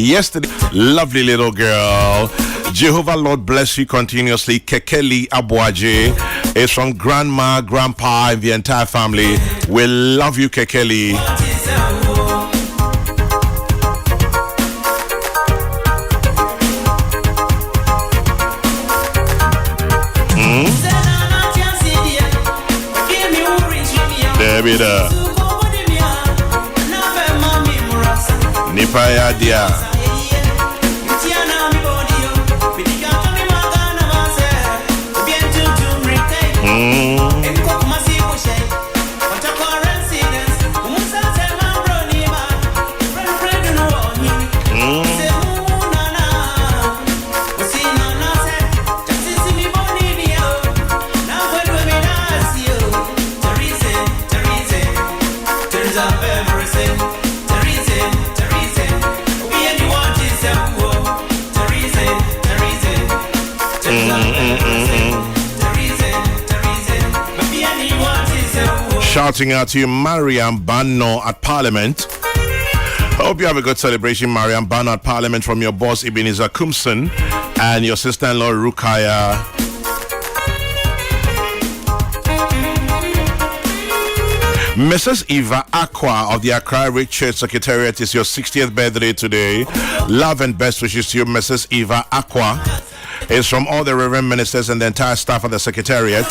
yesterday. Lovely little girl. Jehovah Lord bless you continuously. Kekeli Abuaje is from grandma, grandpa, and the entire family. We love you, Kekeli. David Nipaya dia. Shouting out to you, Mariam Bano at Parliament. Hope you have a good celebration, Mariam Bano at Parliament, from your boss Ebenezer Kumson and your sister-in-law Rukaya. Mrs. Eva Aqua of the Accra Rich Church Secretariat is your 60th birthday today. Love and best wishes to you, Mrs. Eva Aqua. It's from all the Reverend ministers and the entire staff of the Secretariat.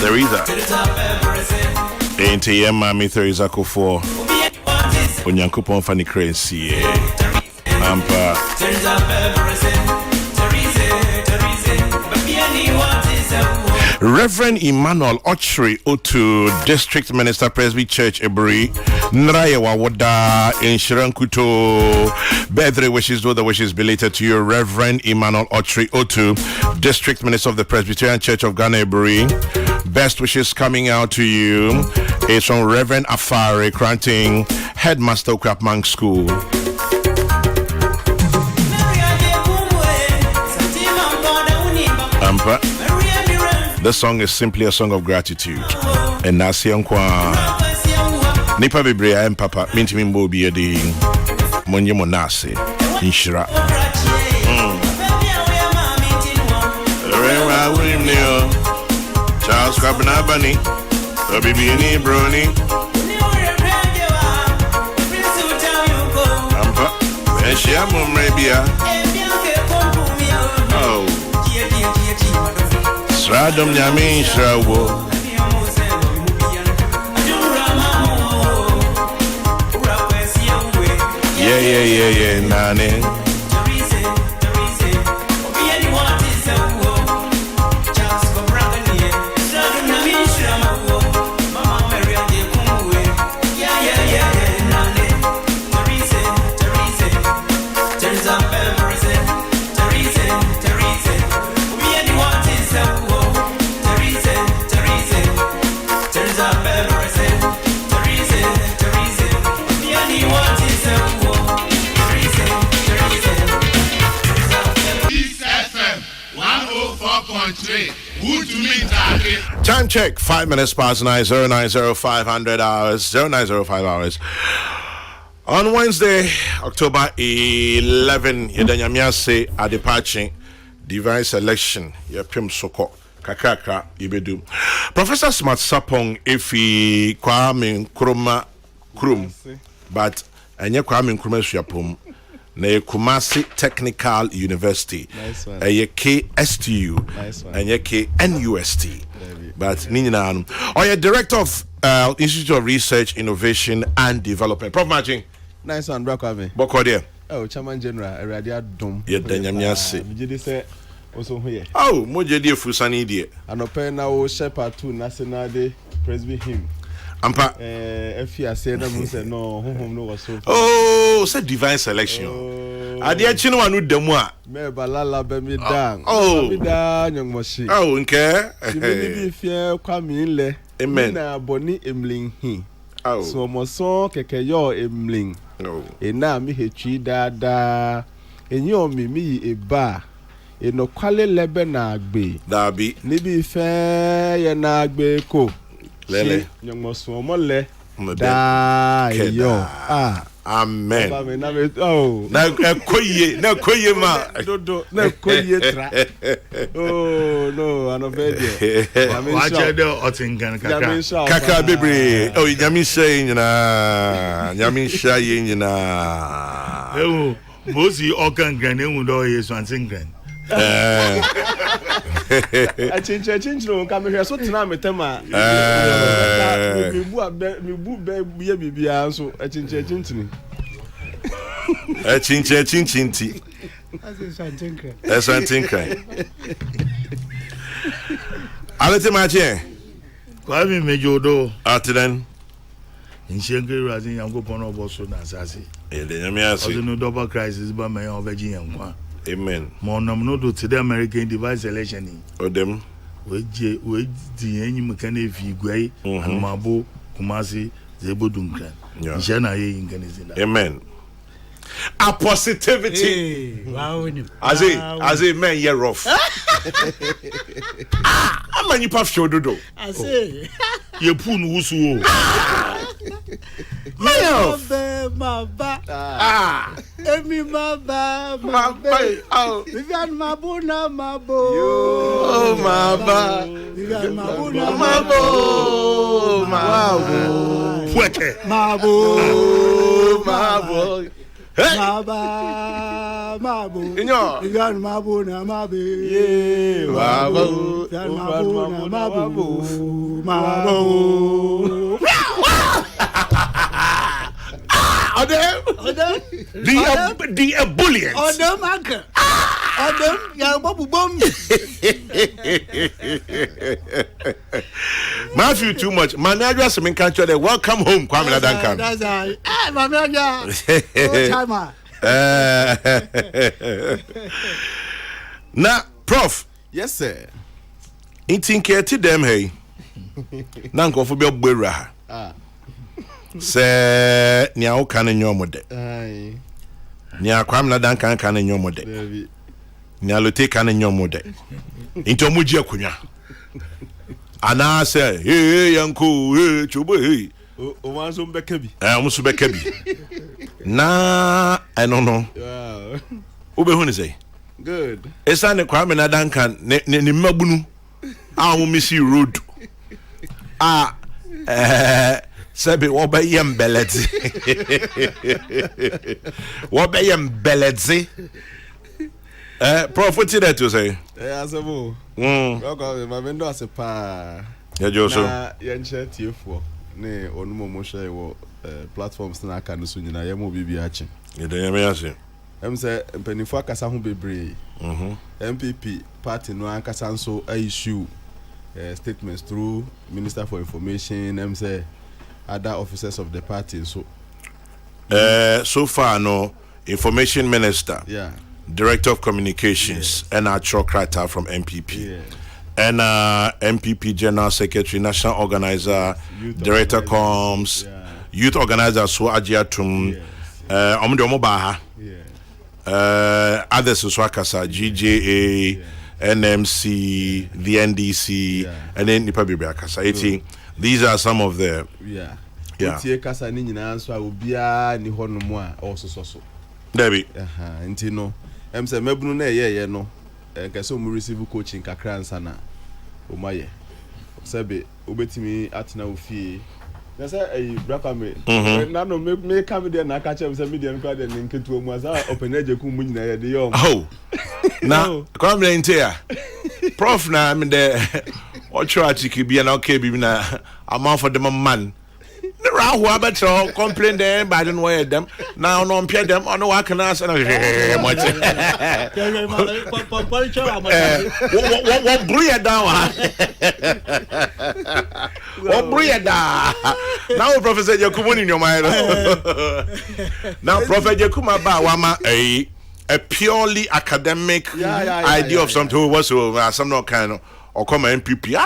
Teresa. Ain't you, Mammy Teresa Kofo? Onyankopon Fanny Crazy. Ampa. Reverend Emmanuel Ochri Otu, District Minister, Presby Church, Ebri, Nrayawa Wada, in Shirankuto. Birthday wishes, though the wishes belated to you, Reverend Emmanuel Ochri Otu, District Minister of the Presbyterian Church of Ghana, Ebri. Best wishes coming out to you is from Reverend Afari Kranting, HeadmasterOkrapmang School. Ampa. This song is simply a song of gratitude. And Nasi Ankwa Nipa Bibria and Papa Minti Mimbo be a day Monye Monase Inshira. Charles Cabana Bunny, a baby in a brony. Ampa, and she am maybe. Oh. Radom Yamin Shawo. Yeah, Nane. Time check, 5 minutes past 9, 090500 hours, 0905 hours. On Wednesday, October 11, Yedanyamiase Adepachi, Divine Selection, Yapim Soko, Kakaka, Ibedu. Professor Smart Sapong, Ifi, Kwame Nkrumah Krum, but Anya Kwame Nkrumah Shapum. Na Kumasi Technical University, KSTU, and KNUST. But Ninina, or your Director of Institute of Research, Innovation and Development. Prof. Martin. Nice one, Brokame. Bokodia. Oh, Chairman General, Radia Dom. Yet Danyamiasi. Also here. Oh, Mojedi Fusani dear. And open now Shepherd to National Day, Presby him. Ampa. If you say no, no was so. Oh, said divine selection. I dear Chino and Udemwa. Me balala be me down. Oh, me down, young moshi. Oh, okay. If you come in le. Amen. Na boni emling he. Oh. So mo so keke yo emling. No. Ena mi hetwi dada. Enyi omi mi eba. Eno kwale lebe na agbe. Dabi. Nibi fe ye na agbe ko. Lele. Nyongmo so mo le. Da yo. Amen. Oh. Na koye ma. Dodo na koye tra. Oh no, anobedia. Waje de otingan kaka. Kaka bebre. Oh, nyami shay nyina. Nyami shay nyina. Ewo, mozi okangan enwu do yesu antingan. Achinche no nka me so tena metema. Me bu be ye bibia so achinche chintini. Chinti. Asantinkan. Alete mache. Kwa mi mejodo. Atilen. Nshenke razin yankopon oboso na asase. Ele nyame asi. Odo no double crisis ba me obeji yankwa. Amen. Mo nam no do today American device election. Odem. We di enyi meka na efi gwai anmabo kumasi zebodunkan. Nshana ye inganizina. Amen. A positivity. Wow. As a man you're rough. I'm a new puff show dodo. I say. Ye pun wusu My ba. Emi my ba. Oh. Vivian mabuna mabo. Oh my ba. Vivian mabuna Mabo. Fueke. mabo. Mabo. Hey. Mabo. Inyo. Vivian mabuna mabe. Yeah. Mabo. Vivian mabuna mabo. The ebullience. Odem anka. Odem ya babu bom. Matthew too much. Man, I just mean can't you welcome home, Kwame Duncan. That's right. Mama ya. Timer. Na, Prof. Yes sir. Intinke ti dem hey. Na nkofo bi ogbera. Se nia o kan nyomode. Ai. Nia Kwame Duncan kan nyomode. Baby. Nia Lote kan nyomode. Into muji akunwa. Ana se hey yanko hey chobo hey. O man so mbeka bi. Omuso beka bi. Na I don't know. Wow. Ube hu ni say. Good. Esa ne Kwame Duncan ne mabunu. A wo misi road. Sabi wo be yem beleti. Wo be yem beleti. Prophet that to say. Asemo. Welcome my vendor as a pa. Ya Joso. Na yenche tiefo. Ne onumo mo share wo platforms na aka no so nyina yemo bibi achi. Ya de yame ase. Say mpanifo akasa ho bebre. MPP party no ankasa nso issue statements through Minister for Information, say other officers of the party. So So far no Information Minister, yeah, Director of Communications, and our Chokrata from MPP, and MPP General Secretary, National Organizer, Director Comms, Youth Organizer So Ajiatum, Omobaha, others Swakasa, GJA, NMC, the NDC, and then Nipa Bibiakasa. These are some of the tie kasa ni nyina so a obia ni hono mu a also Debbie. Nti no say mabunu na ye no nkase o mu receive coaching kakra ansa na o maye sabe obetimi atena ofie na say braka me na no me come there na ka chem say media no kwa there nketu mu asa openaje ku mu nyina ye de yom na come there intia prof na me de ochratiki bia na okay bi na amount for the man the rahu abeto complain them by don't wear them now no pay them on no can answer what breed down what breed down now Professor Yakubu in your mind now Prophet Yakuma ba wama a purely academic idea of something was some no kind of or come MPP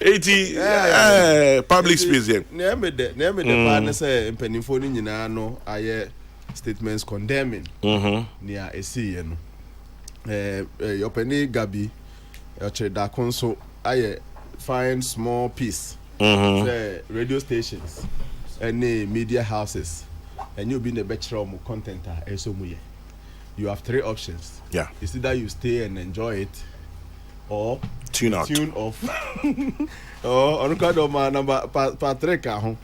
80 public space here. Name the partner say mpanimfo ni nyina no aye statements condemning near a see no your penny Gabi da konso aye find small piece say radio stations any media houses and you be the better of content you have 3 options. Yeah, it's either you stay and enjoy it or tune off or on kind of my number Patrick or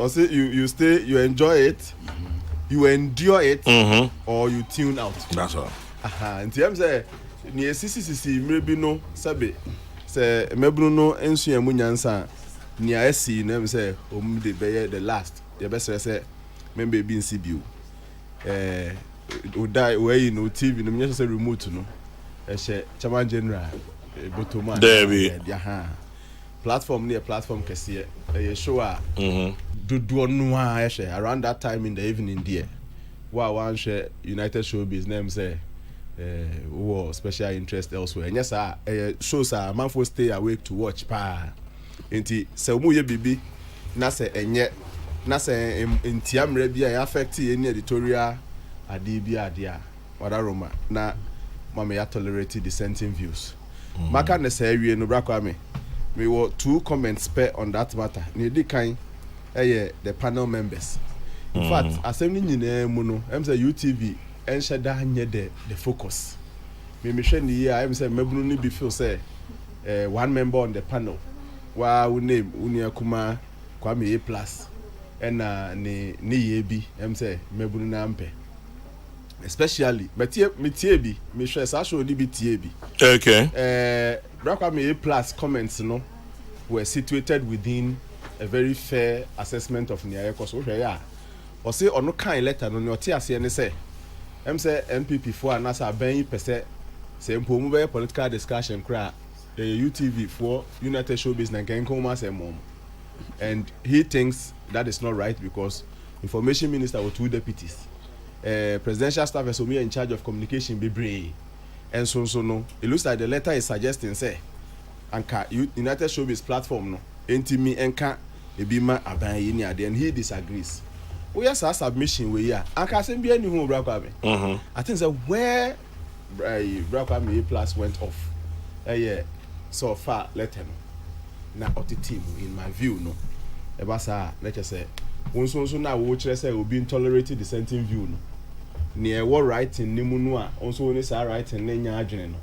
say you stay, you enjoy it, you endure it, or you tune out. That's all. And TM say near CCC maybe no sabe say mebruno ensu emu nyansa near SC name say de be the last the best say member be in CBU die where no TV no me say remote no chairman general botoma Debbie platform near platform kese show do no around that time in the evening there one share United Showbiz name say special interest elsewhere and yes shows man for stay awake to watch pa enti se omu ye bibi na se enye na se ntiamre bia affect any editorial adibia dia wadaroma na mama ya tolerate dissenting views maka na say awie no brakwa me were 2 comments per on that matter ni di kan the panel members in fact assembly nyina mu no em say UTV en shada nye the focus me hwe ni here em say mabunu ni bi feel say one member on the panel wa we name unia kuma Kwame A+ and ni ye bi em say mabunu na ampe especially metie bi me hwe sa show ni bi tie bi okay Kwame A+ comments no were situated within a very fair assessment of near cause hwe ya o say ono kan letter no o tie ase ne say em say MPP for anasa ben percent say mpomu be political discussion kra the UTV for United Showbiz na kan come say mom and he thinks that is not right because information minister with 2 deputies presidential staff is in charge of communication be and so no it looks like the letter is suggesting say anka United Showbiz platform no entimi enka ebima aban yi ni ade and he disagrees we yes submission we here anka sem bia ni hu brakwa me I think say where brakwa me A+ went off so far let him na oti team in my view no e ba sa let us say wonso na wo kire say obi intolerate dissenting view no near what writing nimu no a also ni say writing na nya adwene no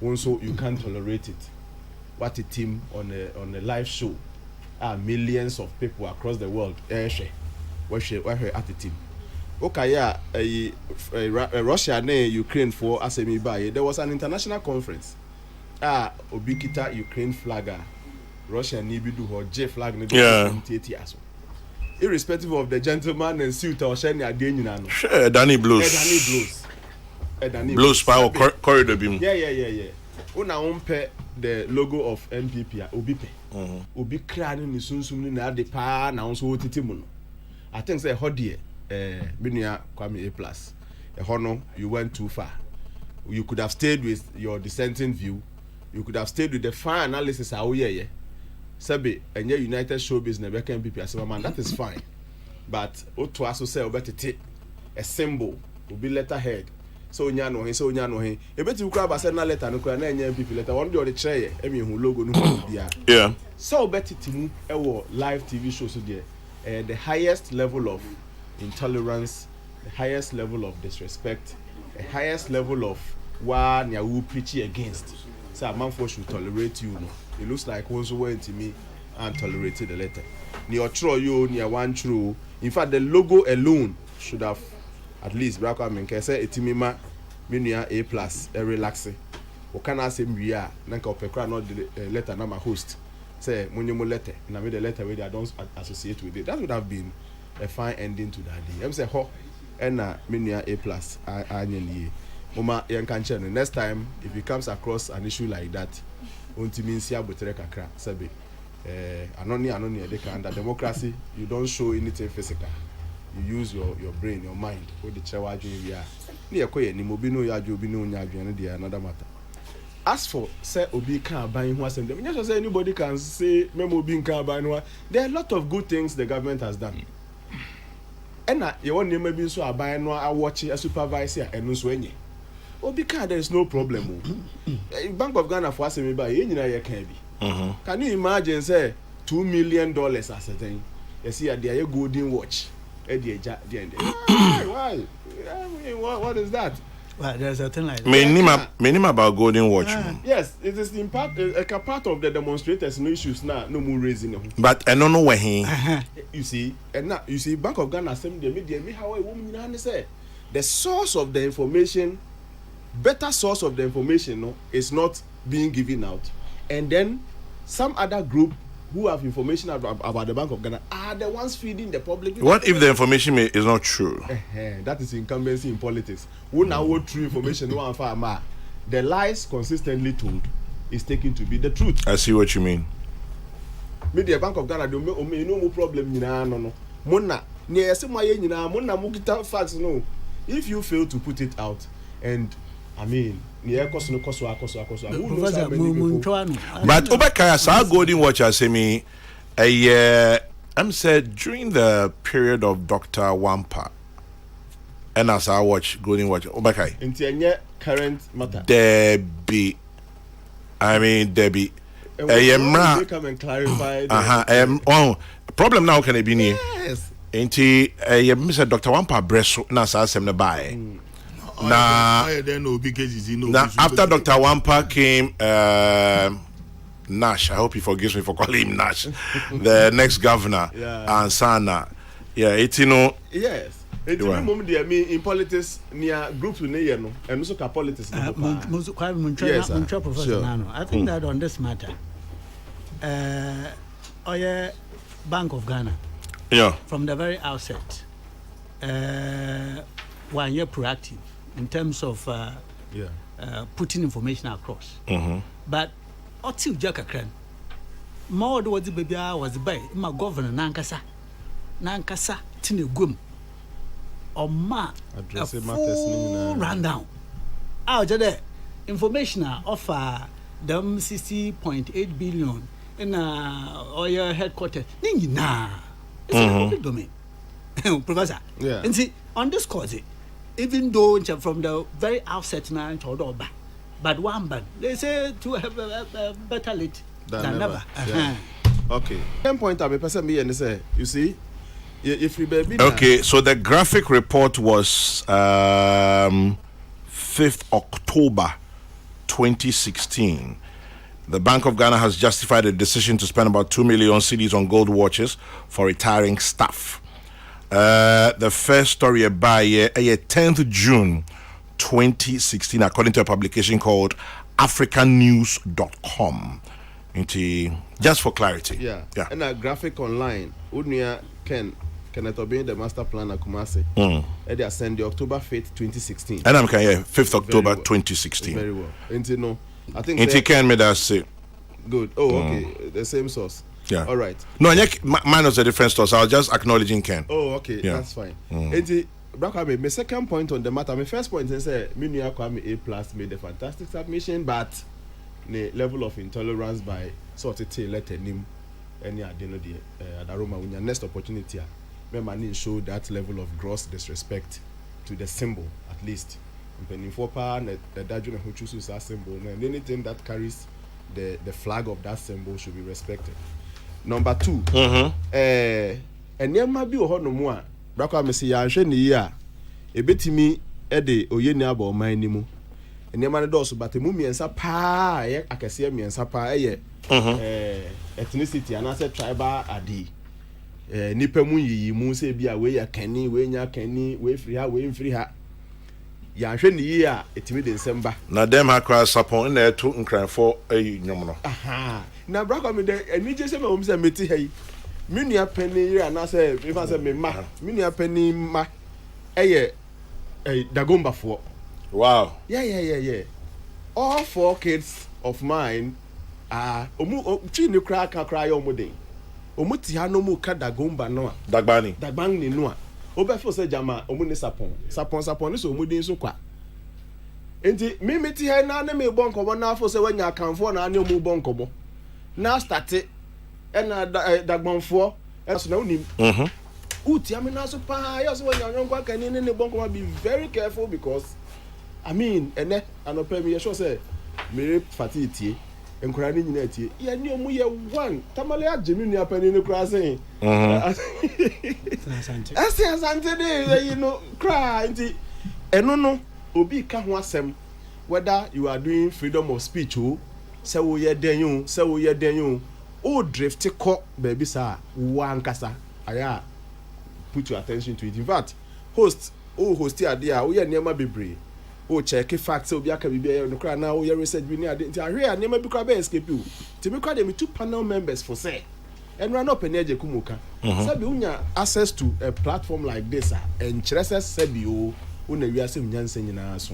wonso you can't tolerate it. What a team on a live show millions of people across the world where at the team okay Russia and Ukraine for asemi buy there was an international conference obikita Ukraine flag Russia ni bi do ho J flag ni as irrespective of the gentleman and suit or shany ade nyina no sure Danny blows power corridor beam yeah una umpe the logo of NPP obi pe obi kra ni sunsum ni na ade pa na onso otiti mu no I think say hodie menua Kwame A+ hono you went too far. You could have stayed with your dissenting view. You could have stayed with the fine analysis awoye sabe enye United Showbiz na beka NPP asema man that is fine but oto aso say obetete a symbol obi letterhead so onya no he ebeti ukra ba say na letter no kra na enye MPP letter one dey chere emi hu logo no bia yeah so obetete mu ewo live TV show so there the highest level of intolerance, the highest level of disrespect, the highest level of what you will preach against. So a man should tolerate you. No, it looks like one went to me and tolerated the letter. Near true you, near one true. In fact, the logo alone should have at least Brakwa Menke say etimima minua A+ relaxing. O kana say we are nanka opekra not the letter na my host. Say munyomo letter na me the letter where I don't associate with it. That would have been a fine ending to that day. I'm say ho na minua A+ anyeni. Mama yankanche no next time if he comes across an issue like that ontimi nsia botere kakra sabe anoni they can under democracy you don't show anything physical. You use your brain, your mind. What the chawa we are. Ni ekoye ni mobi no ya obi no nya adwene dey another matter. as for say obi can buy who asem them just say anybody can say memo obi can buy no there are a lot of good things the government has done and you want name be so abuy no a watch a supervisor and so enye obi can there is no problem Bank of Ghana for asem buy you nyina ye can be can you imagine say $2 million as a thing you see there golden watch why what is that? Well, there's a thing like that. Minimum about golden watch. Yes, it is in part a part of the demonstrators no issues now no more raising them. But I don't know where he. You see, and now you see Bank of Ghana send the media me how a woman in say the source of the information, better source of the information no is not being given out, and then some other group who have information about the Bank of Ghana are the ones feeding the public. What if the information is not true? That is incumbency in politics. Who now what true information no one the lies consistently told is taken to be the truth. I see what you mean. Maybe the Bank of Ghana do no problem no. Mona near semaye nyina mona mukita facts no. If you fail to put it out and I mean but Obekaya sa golden watch as me I'm said during the period of Dr. Wampa and as I watch golden watch Obekaya into current matter Debbie come and clarify problem now can it be near yes into Mr. Dr. Wampa breast na sa asem na buy now after Dr. Wampa came Nash, I hope he forgives me for calling him Nash, the next governor, and Sana. Yeah, it's yes. It's a moment they mean in politics near groups with no and also politics. Yes, Professor Nano. I think that on this matter, Bank of Ghana, from the very outset, 1 year proactive in terms of putting information across. But until Jakakran, more was the baby was by my governor Nankasa Tinegum or ma full rundown. Out there information offer them 60.8 billion in oil headquarters. Nah, it's a public domain. Professor, and see on this cause even though from the very outset now but one bad they say to have a better late than never. Okay, 10 point of a person me and say you see if we baby okay so the graphic report was 5th October 2016. The Bank of Ghana has justified a decision to spend about 2 million cedis on gold watches for retiring staff. The first story by 10th June 2016, according to a publication called africannews.com. Just for clarity. And a graphic online, Udnia Kenneth Obey, the master planner Kumasi. They are sent the October 5th, 2016. And I'm 5th October 2016. Very well. No, I think it can made us say good. Oh, okay. The same source. Yeah. All right. No, mine was a different source. I was just acknowledging Ken. Oh, okay. That's fine. My second point on the matter, my first point is Minia Kwame A+ made a fantastic submission, but the level of intolerance by sort of let him any adeno the Adaroma when your next opportunity, may show that level of gross disrespect to the symbol at least. And for power, the Dajuna who chooses that symbol, and anything that carries the flag of that symbol should be respected. Number 2, and there might be a no more. Braka me say ya hwe ne yi a ebetimi e de oyeni aba o man ni mu enema ne dɔso but mu miensa pa ye akese miensa pa ye ethnicity and as tribal adi nipa mu yiyi mu se bia we ya kani we nya kani we free ha we free ha ya hwe ne yi a etimi de nsemba na dem ha kra sapon na eto nkranfo ayi nwom no na braka me de ani je se me wo se meti hai Minia penny and I say, if I say me ma, Minia penny ma, a Dagomba for. Wow. Yeah. All 4 kids of mine are Chinu crack and cry on Muding. Omuti Hanomu Dagomba noa. Dagbani noa. Obefo se Jama, Omuni Sapon. Sapon is Omudin so qua. Enti me ti he na me bon kobo na afo se wanya kanfo na ane mu bon kobo na start e na dagbonfo e so na unim uti am na so pa yo so wanya nyonkwa kan ni ne bon kobo be very careful because I mean ene anopa me sure say me fati tie enkura ni nyina tie ye ni omu ye one tamale agemi ni apani ni kura sen asante de you know cry nti eno no obi ka ho asem whether you are doing freedom of speech o say wo ye den you o drift ko baby sa wo ankasa aya put your attention to it. In fact host ade a wo ye niam bebre o check facts obi aka bibia no kra na wo ye research bi ni ade nti ahwe a niam bi kra be escape o ti me kra dem two panel members for say and run up energy kumuka sabi unya access to a platform like this and chreses sabi o una wiase nyanse nyina so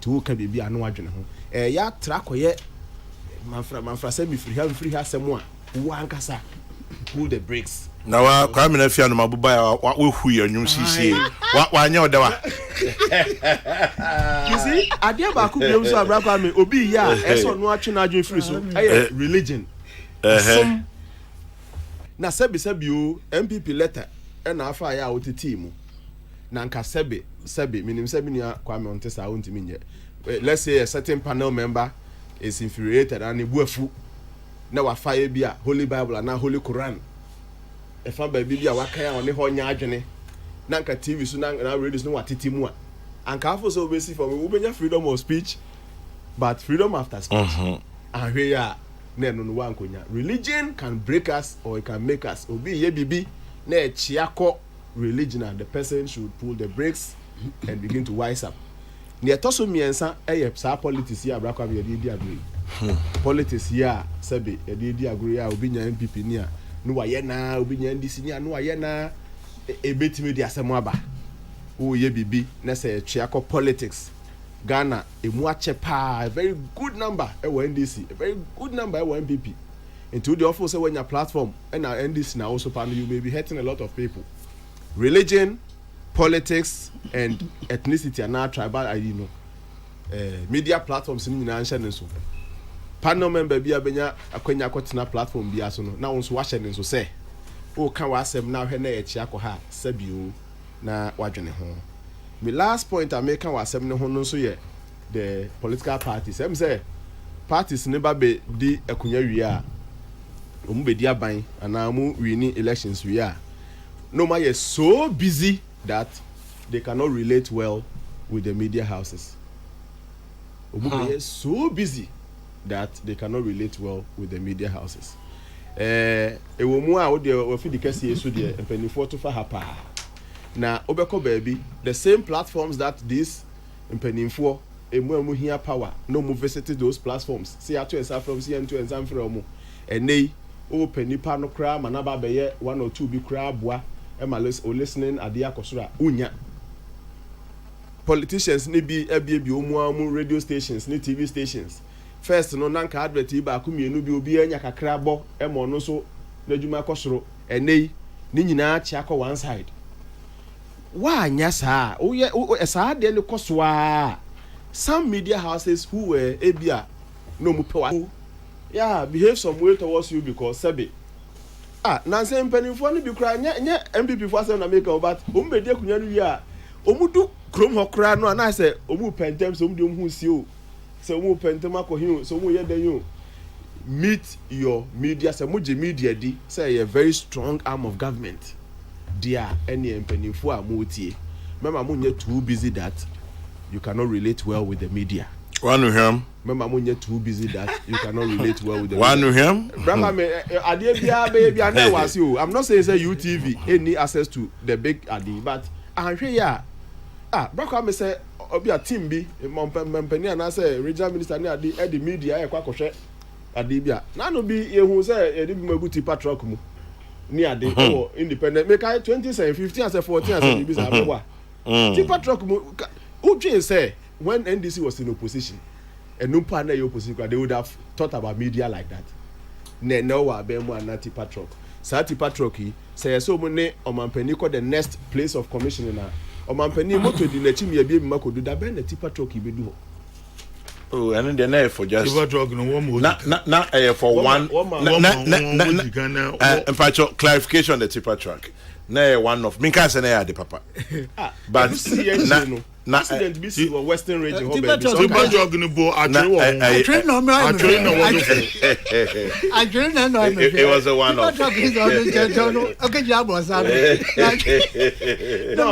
ti wo ka bibia no adwene ho ya tra koye manfra sabi free ha semo a wo ankasa pull the brakes. Na wa kwa me na fia no mabuba ya wo hu ya nyum sisi wa anya odawa. You see adia ba ku biom so abra kwa me obi ya eso no atwe na adwen free so religion na sebi o MPP letter na afa ya otiti mu na nka sebi minim sebi ni kwa me onte sa ontimi nye. Let's say a certain panel member is infuriated and ebuafu na wa fire bia Holy Bible na Holy Quran e fa ba bibia waka oni ho nya adwene na nka TV so na radio so na watiti mu a anka afo so obesi for me ubenya freedom of speech but freedom after speech ahwe ya na no wa nkonya. Religion can break us or it can make us obi ye bibi na e chiako religion and the person should pull the brakes and begin to wise up. Ne etoso miensa sa politics ya abrakwa be di agree politics ya sabe e di agree ya obi nya MPP ni a no waye na obi nya ndisi ni a no waye na ebetime di asemo aba o ye bibi na say chiako politics Ghana emu ache pa a very good number e wo NDC a very good number e wo MPP into the office when your platform and our NDC now also partner you may be hurting a lot of people. Religion, politics and ethnicity are now tribal media platforms in the so panel member bi abenya akwanya kwetena platform bi aso no na won so wahye ne so say o kan wasem na hwe na e chia ko ha sabio na wadwene ho. My last point I make kan wasem ne ho no so ye the political parties em say parties ne ba be di akunya wi a omu be di aban ana mu winning elections wi a no ma ye so busy that they cannot relate well with the media houses. Omu be so busy that they cannot relate well with the media houses. Ewo mu a wo de ofi di kase yesu de empanifo to fa hapa. Na obeko baby the same platforms that these empanifo emu hia power no mu visit those platforms. See ato esa from CN to ensam from enei o panipa no kra manaba beye 1 or 2 bi kra boa e ma listening ade akosora unya. Politicians ni bi ebie omu radio stations ni TV stations. First no nanka advert ba akumienu bi obi anya kakra bo e mo no so n'adwuma kosoro enei ni nyina chia ko one side. Wa anya saa o ye saa de ne kosoa. Some media houses who were ebia no mu pewa yeah behave some way towards you because sabe nanse mpanimfo no bi kra nya MPP for say na make but ombedi akunya no wi a omudu krom ho kra no na say omu pentem so omu de omu si o so omu pentem akohin so omu ye dan yo meet your media say moje media di say a very strong arm of government dia any mpanimfo a mo tie mema mo nya too busy that you cannot relate well with the media. One of him. Remember, when you're too busy that you cannot relate well with the one of him. Brother, baby, I never was you. I'm not saying say UTV any access to the big adi, but I'm sure yeah. Brother, me say obi a team bi, company and I say regional minister ni adi the media e kwa kohwe adi bia. Na no bi ye hu say e di bi magu tipa truck mu. Ni adi o independent. Make 2015 as 14 as bi say abewa. Tipa truck mu Uche say when NDC was in opposition and no partner opposition, they would have thought about media like that. No wa be mu anati patrok. Sati patroki say so many omampani call the next place of commissioner na. Omampani moto di na chim ye bi mako do da be na ti patroki be do. Oh, and then for just Tipa truck no one more. not for one. In fact, clarification the tipper truck. No one of Minka and the papa. But accident be see Western region. Tipa truck no bo I train no it was a one off. Okay, job was no,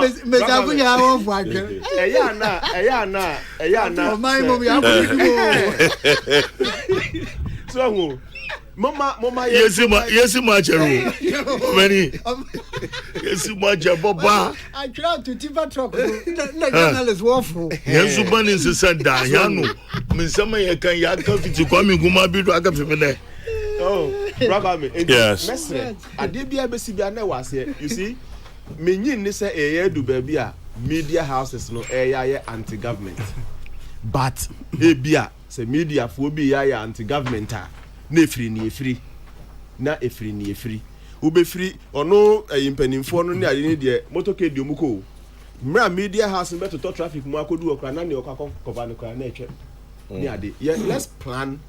Miss Abuya off wagon. My mommy, so Mama, yes, my chero. Many. Yes, my jabba. I tried to Tipa truck. No journalist waffle. Yes, man is a Sunday. Yano. Miss Summer, you can yaka to come in Guma be to Agafimene. Oh, brother, yes. I did be a Bessibiana was here. You see, Minin is a do baby. Media houses no anti-government. But ebia say media for be anti-government. Na free ni free na efri ni efri ube free ono impenimfo no ne ade ne de motoke di omuko mra media house beto to traffic mu akodu okra na ne okakọ cover ne kra na etwe ni ade yeah, let's plan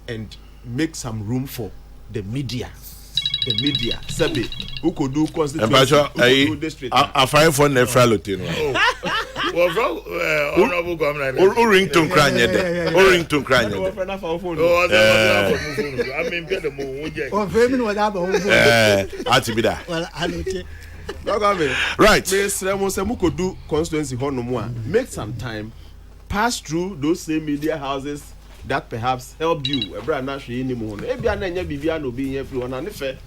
and make some room for the media sabi ukodu constituency district afai for ne fralote no honorable governor Rington Cranye Rington Cranye I mean get the mo oh femi what happen atibida well I right mukodu constituency honomu a make some time pass through those same media houses that perhaps help you ebra na hwe ni mu no ebia na nya bibia na obi nya free ona ne fe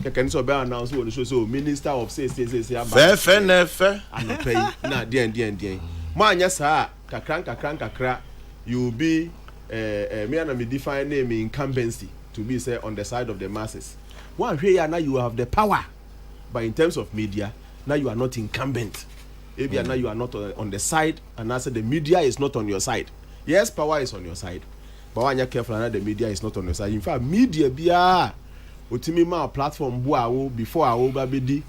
keken so be announce wo so minister of say fe nefe anopai na den ma anya saa kakran you be me and me define name incumbency to be say on the side of the masses one hwe ya now you have the power but in terms of media now you are not incumbent ebia now you are not on the side and as the media is not on your side. Yes, power is on your side but when you careful now the media is not on your side. In fact media bia otimi ma platform bo awo before awo ba bedi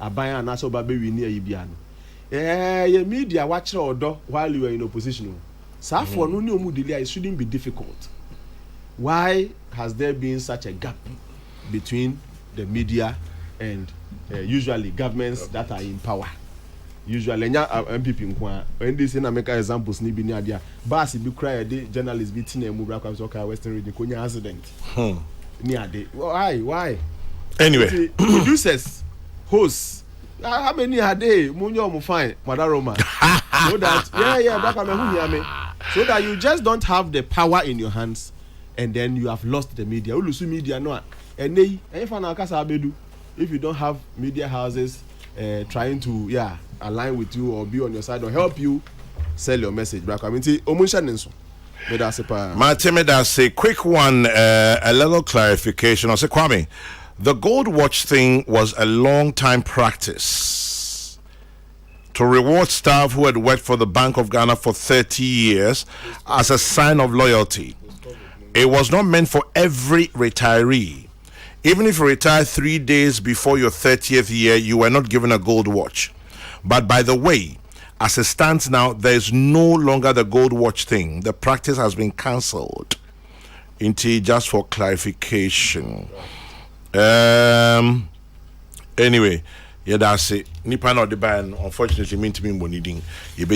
aban anaso ba be wini ayi bia no your media watch odo while you are in opposition for no ni omu delay it shouldn't be difficult. Why has there been such a gap between the media and usually governments that are in power? Usually nya MPP nko when they say na make examples ni bi ni adia bas bi cry dey journalist bi tina emu bra kwa so ka Western region ko nya accident ni ade why anyway producers hosts how many are they munyo mu fine madaroma so that bra kwa me hu nya me so that you just don't have the power in your hands and then you have lost the media ulusu media no enei enfa na kasa abedu if you don't have media houses trying to align with you or be on your side or help you sell your message back. I mean, that's a quick one, a little clarification. I say, Kwame, the gold watch thing was a long time practice to reward staff who had worked for the Bank of Ghana for 30 years as a sign of loyalty. It was not meant for every retiree. Even if you retire 3 days before your 30th year, you were not given a gold watch. But by the way, as it stands now, there is no longer the gold watch thing. The practice has been cancelled. Just for clarification. Anyway, that's it. Nipa no the ban, unfortunately, mean to me moniding. You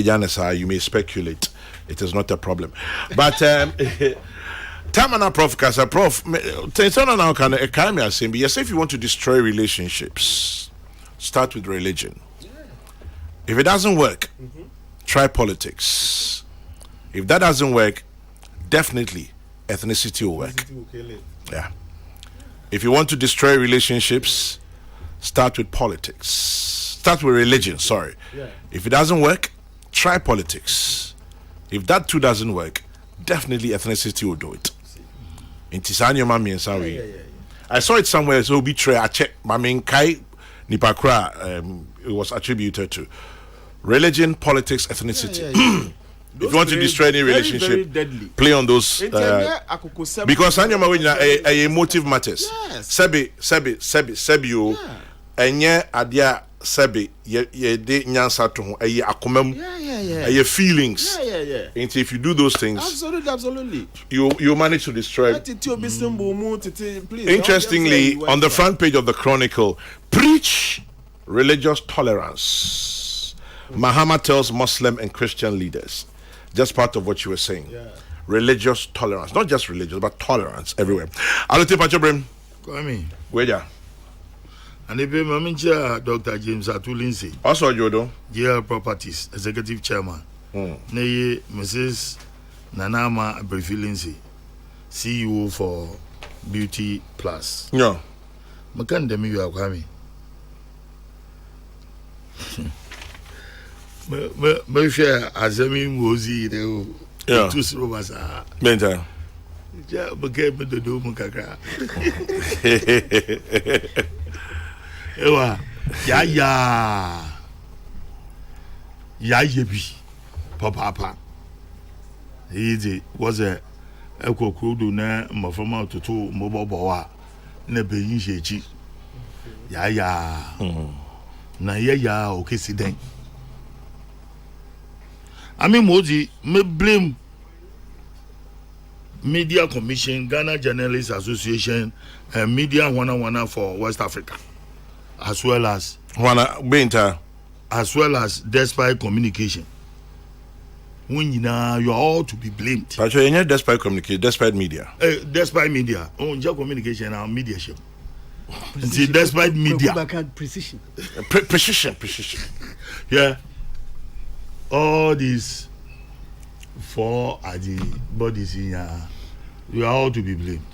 may speculate. It is not a problem. But Tamana Prof Kasa Prof Tensana now can a saying yes, if you want to destroy relationships, start with religion. If it doesn't work, try politics. If that doesn't work, definitely ethnicity will work. Yeah. If you want to destroy relationships, start with politics. Start with religion, sorry. Yeah. If it doesn't work, try politics. If that too doesn't work, definitely ethnicity will do it. In Tisanyo Mami and Sawi. I saw it somewhere, so betray I check Mamin Kai Nipakra it was attributed to religion, politics, ethnicity. If you want to destroy any relationship, very play on those because a emotive matters. Yes. Sebi you and yeah adia Sebi, ye de nyansa to ho, akomam, yeah. Feelings. Yeah. And if you do those things, Absolutely. You manage to destroy. Please. Interestingly, on the front page of the Chronicle, preach religious tolerance. Muhammad tells Muslim and Christian leaders, just part of what you were saying. Yeah. Religious tolerance, not just religious, but tolerance everywhere. I'll take Pachobrim. Kwame. Where And if I'm Dr. James Atulinsi, also Jodo, GL Properties, Executive Chairman. Neye Mrs. Nanama Abrifilinsi, CEO for Beauty Plus. No. Makandemi you are Kwame. Me share Azemi Mozi Yeah. Two Robasa. Benta. Ja begin met de domo kakra. Ewa, ya yebi, papa. He was a Kokrokoo na mafama to mobile boa na beyin shechi. Ya. Na ya okesi I mean Moji me blame Media Commission, Ghana Journalists Association, and Media Wana for West Africa, as well as Despite Communication. When you are all to be blamed. But you're despite communication, despite media. Despite media, communication and media ship. See, despite media, precision. Precision. Yeah. All these four are the bodies in you are all to be blamed.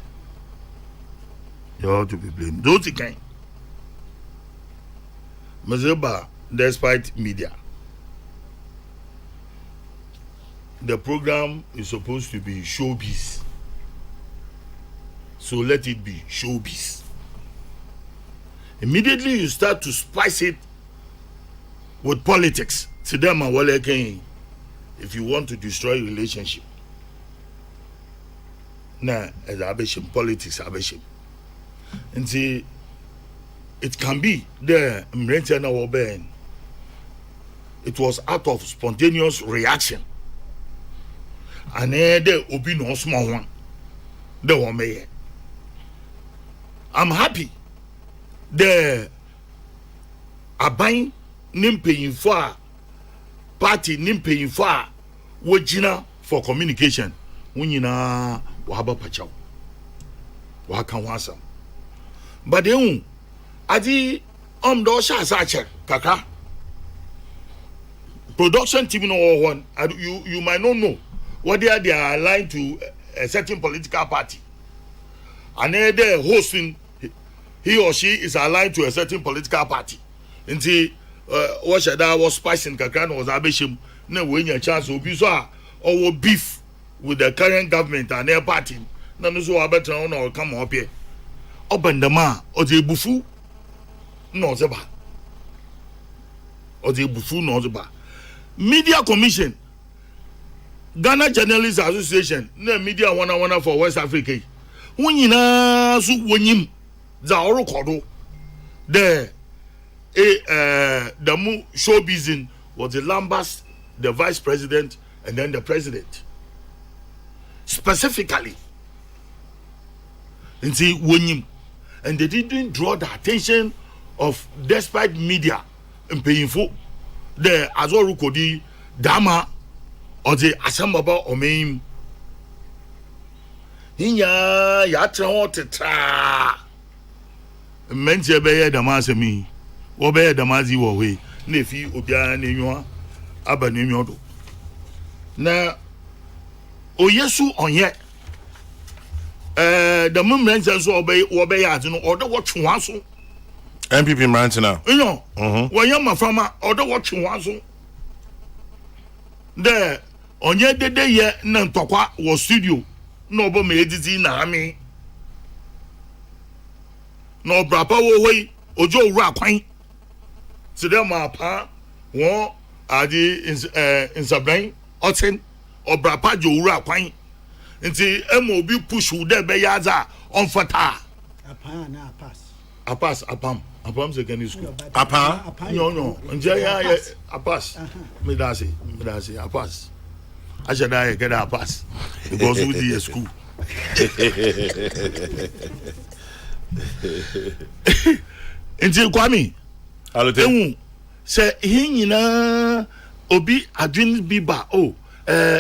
You are all to be blamed. Don't you kind. Mazeba, despite media, the program is supposed to be showbiz. So let it be showbiz. Immediately you start to spice it with politics. To them, if you want to destroy relationship, na as abeshim politics abeshim, and see, it can be the it was out of spontaneous reaction, and the obi no small one, the one may. I'm happy. The abine nimpaying for party nimpaying for wajina for communication. When wahaba pachao wakan wasa but then adi do sha sa check kaka production team no one you might not know what they are aligned to a certain political party and they hosting he or she is aligned to a certain political party until what shada was spicing kaka no was abeshim na when your chance obi so or beef with the current government and their party. No so abetra no come up here. Obandama or the bufu no zeba. Or the bufu no zeba. Media Commission, Ghana Journalists Association, na Media Wana for West Africa. When you na su wonyim za oro kodo. The mu showbiz was the Lambas, the vice president, and then the president. Specifically, and see when and they didn't draw the attention of despite media and paying for the Azoru Kodi Dama or the Asambaba or Maim. Hinya Yatra Tetra Mentia Bayer Damasemi or Bayer Damazi Way, Nefi Obia Nima Abanimiodo. Now, Oyesu onye the moment so obey at no order watch one so MPP Maranta now. You know, when you're my farmer, order watch one so there onye de ye na ntokwa was studio no bo me editi na ami no brapa wo we ojo owura kwan to them apa won adi in sabran oten obrapa jo owura kwan nti emobi push wo de be yaza on fata apa na pass apas apam Apam secondary school. Apa? No. Njaya a pass. Me that's it. A pass. I should I get a pass because we the school. Until Kwame. Alote. Say he nyina obi adwin bi ba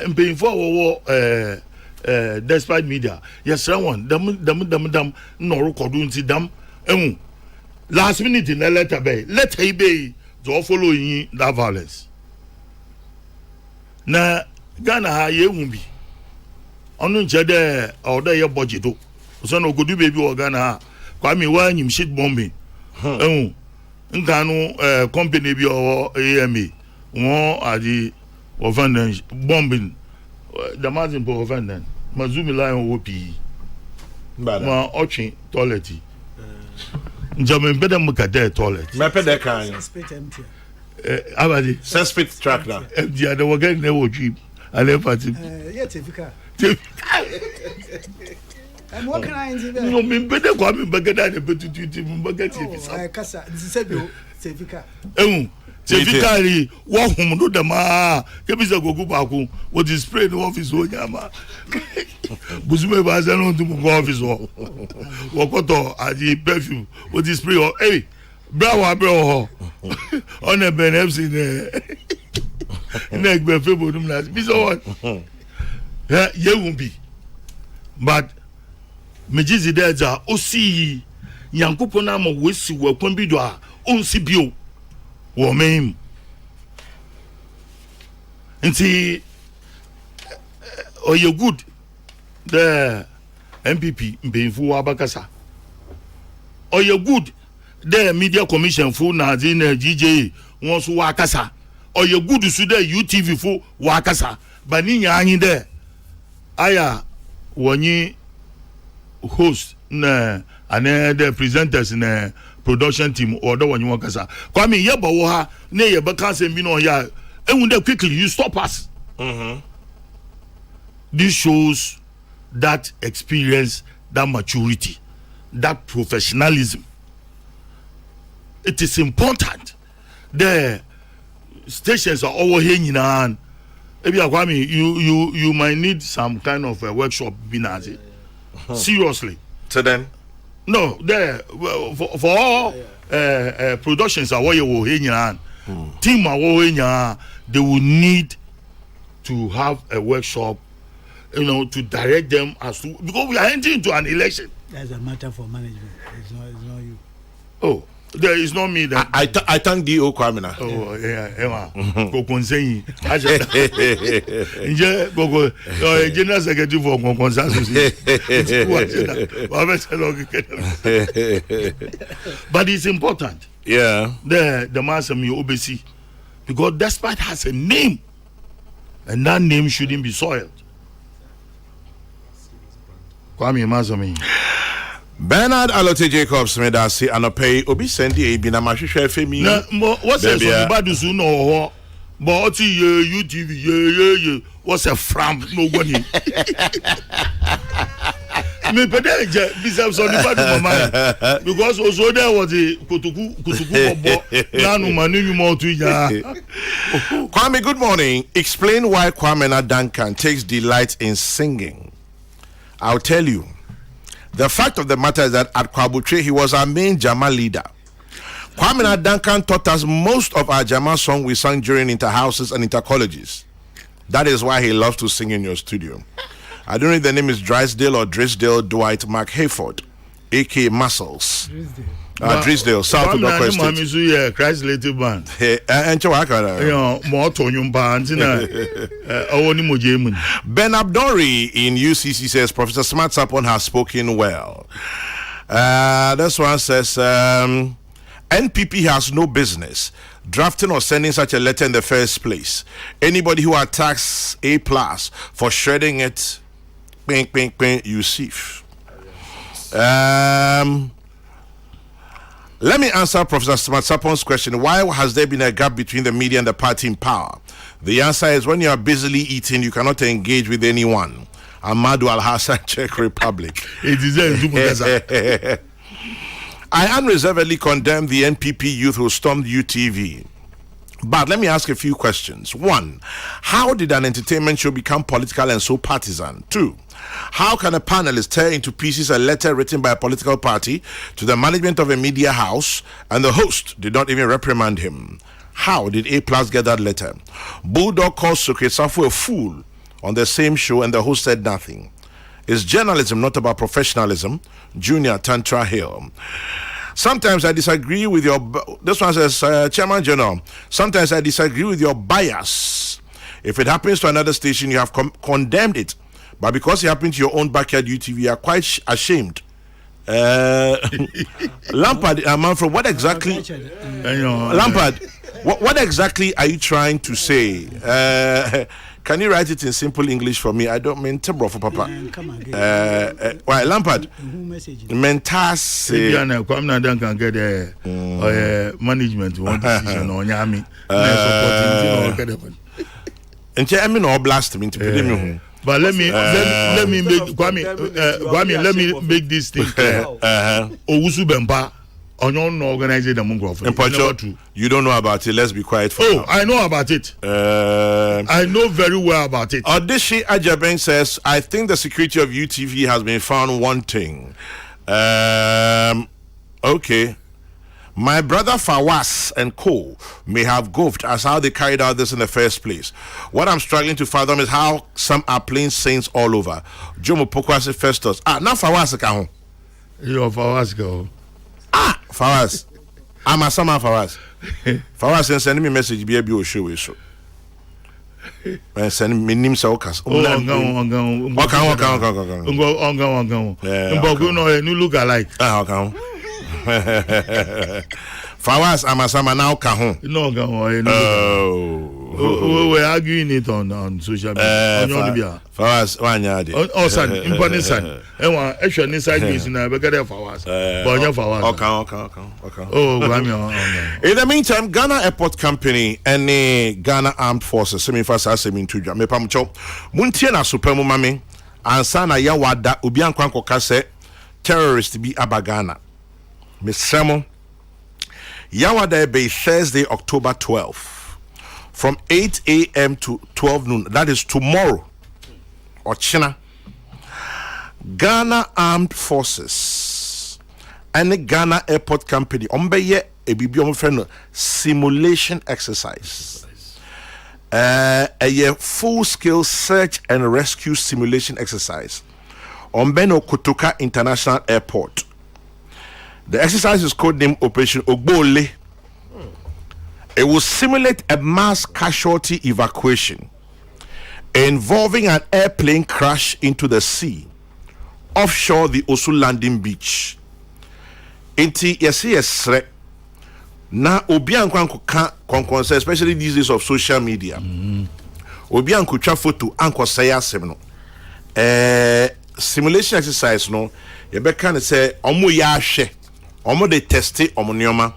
mpanyinfo wo despite media yesra won dam no record nti dam ehun last minute na letter be to follow yin that violence na Ghana ha ye hu bi onu nche de oda ye budget do so no godu baby o Ghana ha Kwame wa nyim shit bombing ehun nkanu company bi o AMA won adi offending bombing the margin for offending mazumi line wo pi ma ochi toilet njame beda mukade toilet Me pede kan. abadi Suspect track now. the other wagen ne wo dream ale party Yeah, Tefika. And what can I do? no me beda kwa me bagada ne betutu me bagati bisa Kasa, Zisebio, Tefika. Typically, what home do the ma? Kebisa gogu baku. What is spray the office o nyama? Buzume baza no to go office o. Wokoto adi perfume. What is spray o? Hey, bro. On a Ben MC ne. Neck be febo dum na. Bisa what? Yeah, ye won't be. But mejizi deja osi Yankupo na mo wesi wo kwon bi do a onsi bio. Women. Nti you good the MPP mbeinfu abakasa. You good the media commission fu na di na GJ won so wakasa. You good su the UTV fu wakasa. Bani nya anyi de aya wonyi host na ane the presenters na production team or the one you want kasa Kwame yeba wo ha na yeba kan se bi no ya ehun dey quickly you stop us. This shows that experience, that maturity, that professionalism. It is important. The stations are over here in hand. Kwame, you might need some kind of a workshop binazi. Seriously. So then No, there for all productions are what you will hear. Team are what they will need to have a workshop, to direct them as to because we are entering into an election. That's a matter for management. It's not you. Oh, there is not me that I thank D.O. Kwamina. Oh yeah, Kokonsei. Nje Koko General Secretary for Konkonsa But it's important. Yeah. The Masami Obesi. Because despite has a name, and that name shouldn't be soiled. Kwame Masami. Bernard Alote Jacobs made us say anope obi sendi ebi na mahwehwe femi na what's a badu su no ho but ye UTV ye what's a fram no one me pedeje bisem so ni badu mama because also there was a kutuku bobo nanu manu mo tu ya. Kwame, good morning. Explain why Kwame Duncan takes delight in singing. I'll tell you. The fact of the matter is that at Kwabutre, he was our main Jama leader. Kwame Duncan taught us most of our Jama songs we sang during inter-houses and inter-colleges. That is why he loves to sing in your studio. I don't know if the name is Drysdale or Drisdale Dwight Mark Hayford, a.k.a. Muscles. Drisdale, South of the State. Christ Lative Band. Ben Abdori in UCC says Professor Smart Sapon has spoken well. This one says NPP has no business drafting or sending such a letter in the first place. Anybody who attacks A+ for shredding it, you see. Let me answer Professor Smart Sapon's question. Why has there been a gap between the media and the party in power? The answer is when you are busily eating, you cannot engage with anyone. Amadou Al-Hassan, Czech Republic. I unreservedly condemn the NPP youth who stormed UTV. But let me ask a few questions. 1, how did an entertainment show become political and so partisan? 2, how can a panelist tear into pieces a letter written by a political party to the management of a media house and the host did not even reprimand him? How did A+ get that letter? Bulldog calls Sukrit Safo a fool on the same show and the host said nothing. Is journalism not about professionalism? Junior Tantra Hill. Sometimes I disagree with your... This one says, Chairman General, sometimes I disagree with your bias. If it happens to another station, you have condemned it. But because it happened to your own backyard UTV, you are quite ashamed. Lampard, Manfred, what exactly... Lampard, what exactly are you trying to say? Can you write it in simple English for me? I don't mean to bro for Papa. Why, Lampard? Mentas. Come now, then can get management one decision on Yami. And I mean, or blast me to put him. But let me make Kwame, let me make this thing clear. Owusu Bemba. You don't know about it. Let's be quiet for now. I know about it. I know very well about it. Odeshi Ajaben says, I think the security of UTV has been found wanting. Okay. My brother Fawaz and co may have goofed as how they carried out this in the first place. What I'm struggling to fathom is how some are plain saints all over. Jomo Pokwasi Festus. Now Fawaz ka. You're Fawaz go. Fawaz, I'm a summer Fawaz. Fawaz send me message be able to show you so. And send me name so cast. Okay. Look alike. Fawaz, I'm a summer now ka No, we're arguing it on social media. Fawaz, one yard. Oh, son, important son. Actually, inside me is in a better Fawaz. Okay. Oh, in the meantime, Ghana Airport Company and the Ghana Armed Forces, semi-fast as in to me pamcho, Muntiana Supremo Mami, and Sana Yawada, Ubian Kwanko Kase, terrorist be Abagana. Miss Samo, Yawada be Thursday, October 12th. From 8 a.m. to 12 noon, that is tomorrow, or China, Ghana Armed Forces and the Ghana Airport Company, Ombeye a simulation exercise. A full-scale search and rescue simulation exercise on Kokrokoo International Airport. The exercise is codenamed Operation Ogbole. It will simulate a mass casualty evacuation involving an airplane crash into the sea offshore the Osu landing beach. Inti yes na obianko kan especially these days of social media. Obianko twa photo anko say asem no. Simulation exercise no ye be kan say omo ya hwe omo de testi omo nioma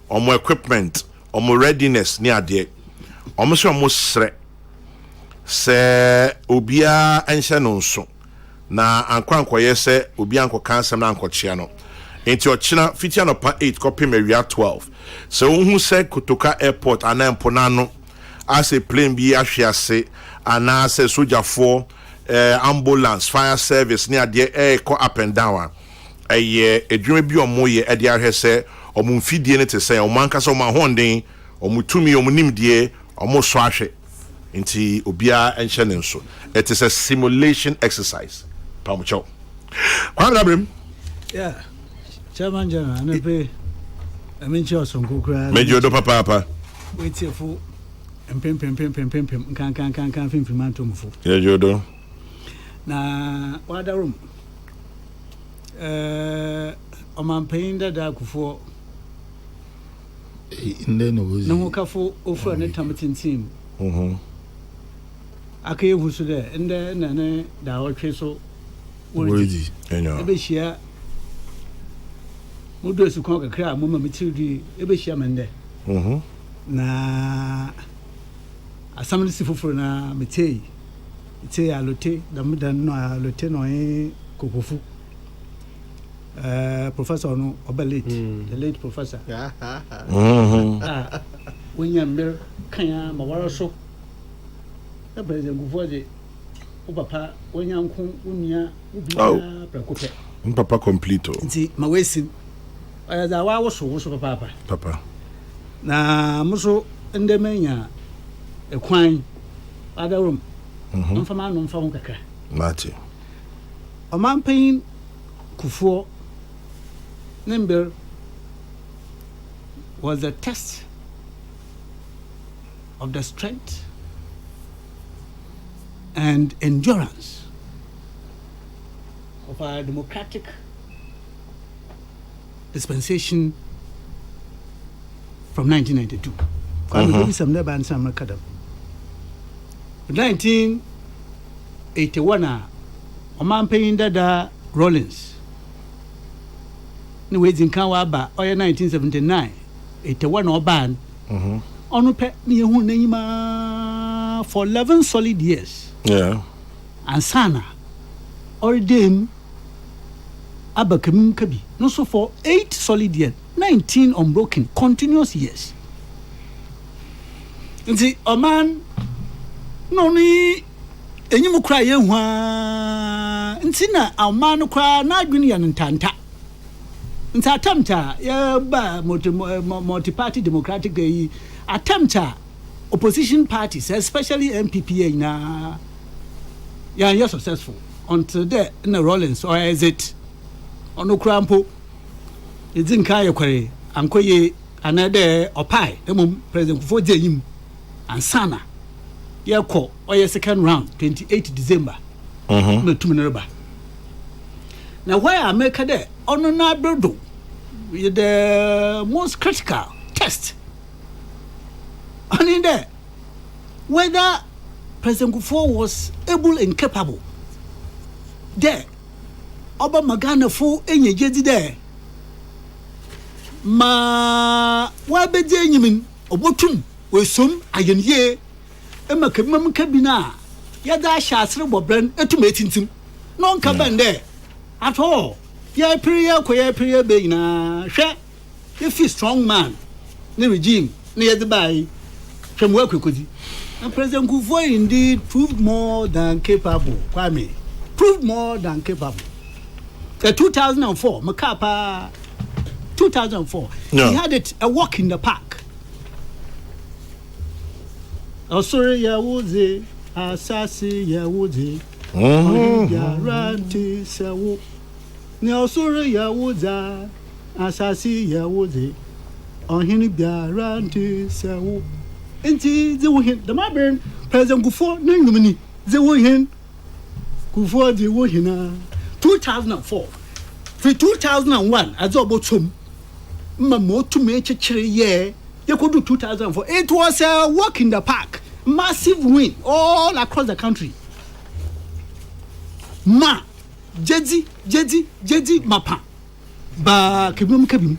omo equipment omo readiness ni ade omo so omo sre se obia enhye no nso na anko ye se obianko kan asem na anko chia no enti ochina fitia no pa 8 copy Maria 12 so who say Kokrokoo Airport anampo nano as a plane bi ahwease ana se sojafor ambulance fire service ni ade go up and down edwuma bi omo ye ade ahwe se omo mfidie ne te se omo ankasa omo ahonden omo tumi omo nimdie omo so ahwe nti obia enhye ne nso. It is a simulation exercise pamucho kwamrabrim. Yeah, Chairman General, I pay. I mean, you're some good crowd. Major do papa. Wait here for pim can film man to move. Yeah, you do. Na what the room? On my pain that I could for. No careful over an intermittent team. I came who's there, and then the our so. Worthy, you know. Ebe shia mudo su kon kakra mo ma metiri ebe shia mende na asamne sifufuru na metei ite alote da mudan no alote no kokofu Professor no late, the late professor. When you are Kaya Mawaraso, the President Gufoje, Papa, when you are Precope. Papa completo. See, my wasting. As I was so Papa. Papa. Na Muso and the Mania, a quine, other room. No for man, no for Kaka. Marty. A man paying Kufo number was a test of the strength and endurance of our democratic dispensation from 1992. Some never and some 1981, a man paying Dada Rollins. No ways in Kawaba, or 1979, 81 or ban. On pet me for 11 solid years. Yeah. And Sana or Dame Abakam Kabi, no so for 8 solid years, 19 unbroken, continuous years. And see, a man no ni any more cry, and Sina, our man cry, not Guinean and Tanta. Attempt multi-party democratic attempt opposition parties, especially MPPA, na you're successful until there in the Rollins, or is it on the crampo? It's in Kaya Query, and Koye another or pie, President for Jim and Sana. Your call or your second round, 28 December. No 2 minutes. Now, why I make a day on another the most critical test. And in there, whether President Kufuor was able and capable. There, Oba Magana Fu enye jedi there. Ma wabeje nyimin obotum wesum ayenye ema kemam kabina yada shasre bobran etumetintim no nka ban there at all. Yeah, prayer be na hwe if you strong man the regime near the by from work kodi. And President Kufuor indeed proved more than capable. Kwame proved more than capable. 2004 Makapa 2004 he had it a walk in the park. Oh sorry ya woze asasi ya woze ya ranti sawo. Nyosore ya woza asasi ya woze ohini biara nti sewo enti ze wo hin the man President Kufuor na nyumni ze wo hin Kufuor de wo hina 2004 for 2001 azo botom mama otumi chekere ye yekodu 2004 it was a walk in the park, massive win all across the country. Jedi mapa ba kebim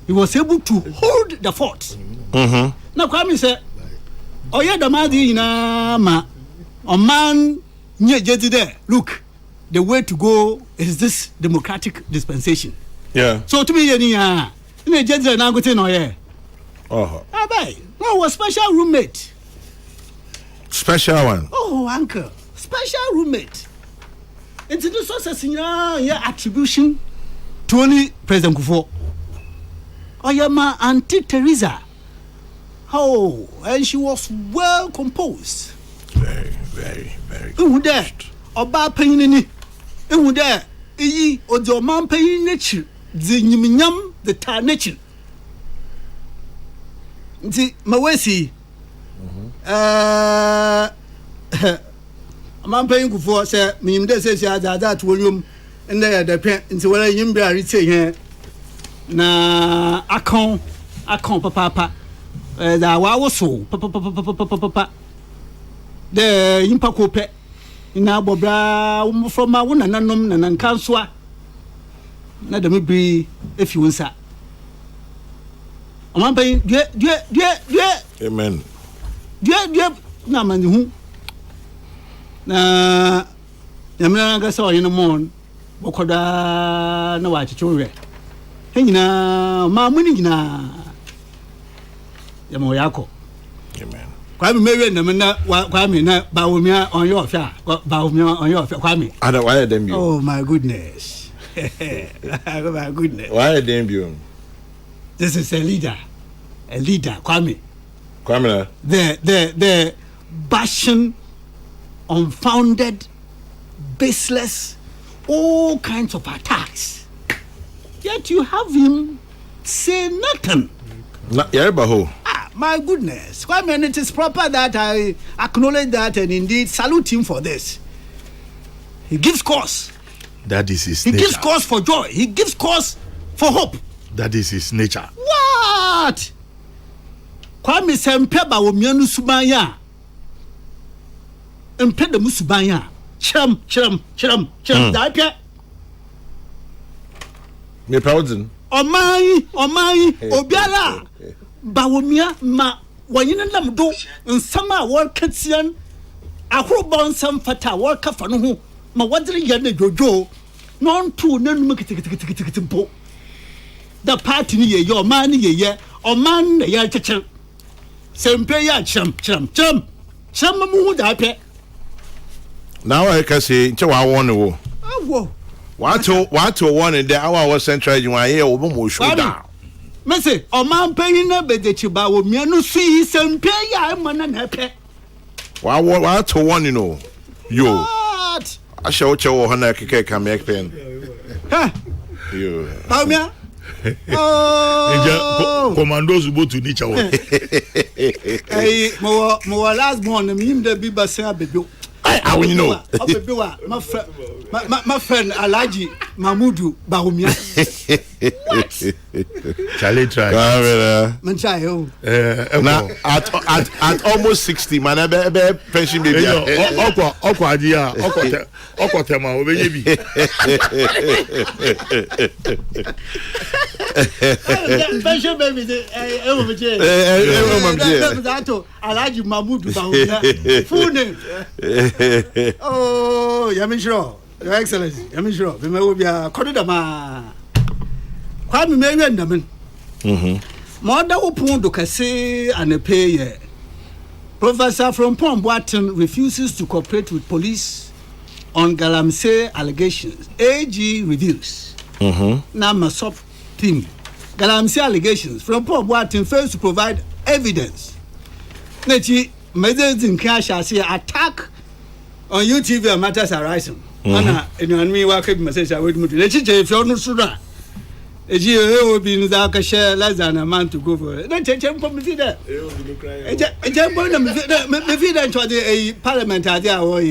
he was able to hold the fort. Now Kwame say oya damadi na ma o man nye jedi there look the way to go is this democratic dispensation. Yeah, so to me ye na jedi na go te no ye abai no was special roommate. Special one. Oh uncle, special roommate. It's the success in your attribution to only President Kufuor. Oyama Auntie Teresa. Oh, and she was well composed. Very Who there? Oba Penini. Who there? Iyi Odoman Peyin nature. The Niminyam, the tar nature. The Mawesi. Man paying Kufuor say me dey say that volume and there the pen into where you be reach here na akon papa da wa wo so papa the yimpa ko pe na bobra from ma wona nanom na nankansoa na da me bi efi wonsa man paying due amen due na man hu na yamna ga so yin mon bokoda na wa chichwe henyina ma muni nyina ya mo yako amen Kwame mewe na Kwame na bawumia on your affair bawumia on your affair Kwame why them you oh my goodness my goodness why them you this is a leader Kwame the bashing unfounded baseless all kinds of attacks yet you have him say nothing my goodness Kwame, and it is proper that I acknowledge that and indeed salute him for this. He gives cause. That is his nature. He gives cause for joy. He gives cause for hope. That is his nature. What? Kwame sempe ba wo mianu subanya. Empe de musubanya. Chram daipia. Me proudin. Omai obiara. Bawomia ma wanyina lam do nsama wor katsian ahorobon sam fata wor kafa no ho ma wadre ya na jojo non tu nanum kitikitikitimpo the party ni ye o man ni ye o man na ya cheche sempe ya chram mu hu da pe now I can say nche wa won wo awo wato one there our central you wan here obo mo show down Mese, o man pay na bedechiba wo mianu sui sempe ya mana na pe. Wa to one you know. Yo. What? I show wo hana keke ka make pen. Ha. Yo. Baumia. Oh. Commandos go to nature. Hey, mo last born me him de bi basa bebe. I will know. Bebe wa my friend Alaji Mamudu Baumia. Charlie try. Manchai oh. Now at almost 60 man be pension baby. Okwa dia, okwa tema obeje bi. Pension baby Zato Alaji Mamudu Baumia. Full name. Oh, Yamishro. Your Excellency, Yamishro. We may be a corridor ma. Kwame mewe ndamen. Moda opun do kase anepe Professor from Pomboaten refuses to cooperate with police on Galamsey allegations. AG reveals. Na masop team. Galamsey allegations from Pomboaten fails to provide evidence. Nechi medicine cash as attack on UTV matters arising. Ana enwanmi wa ke message awed mutu. Nechi je fi onu sura. Eji will be in the share less than a month to go for it. Then take him from me there. A parliament idea or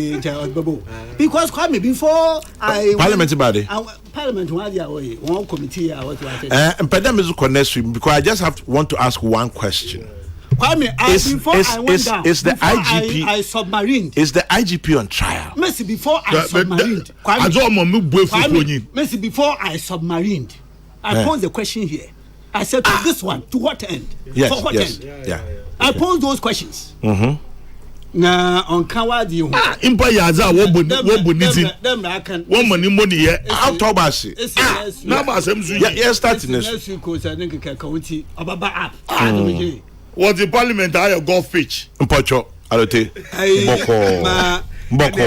because Kwame before I parliament body. Parliament one committee I was and Pedam is connect because I just want to ask one question. Kwame, before I went down, is the IGP I submarined. Is the IGP on trial? Messi before I submarined. Messi before I submarined. I posed the question here. I said to this one, to what end? Yes, for what yes, end? yeah. I posed those questions. Na on Kawadi. Impa yaza wo boniti. Wo money here. October si. Na ba asem su. Yeah, starting this. Next week ko sa nka county Ababa app. Was the parliament hire golf pitch? Mpocho alote. Mboko.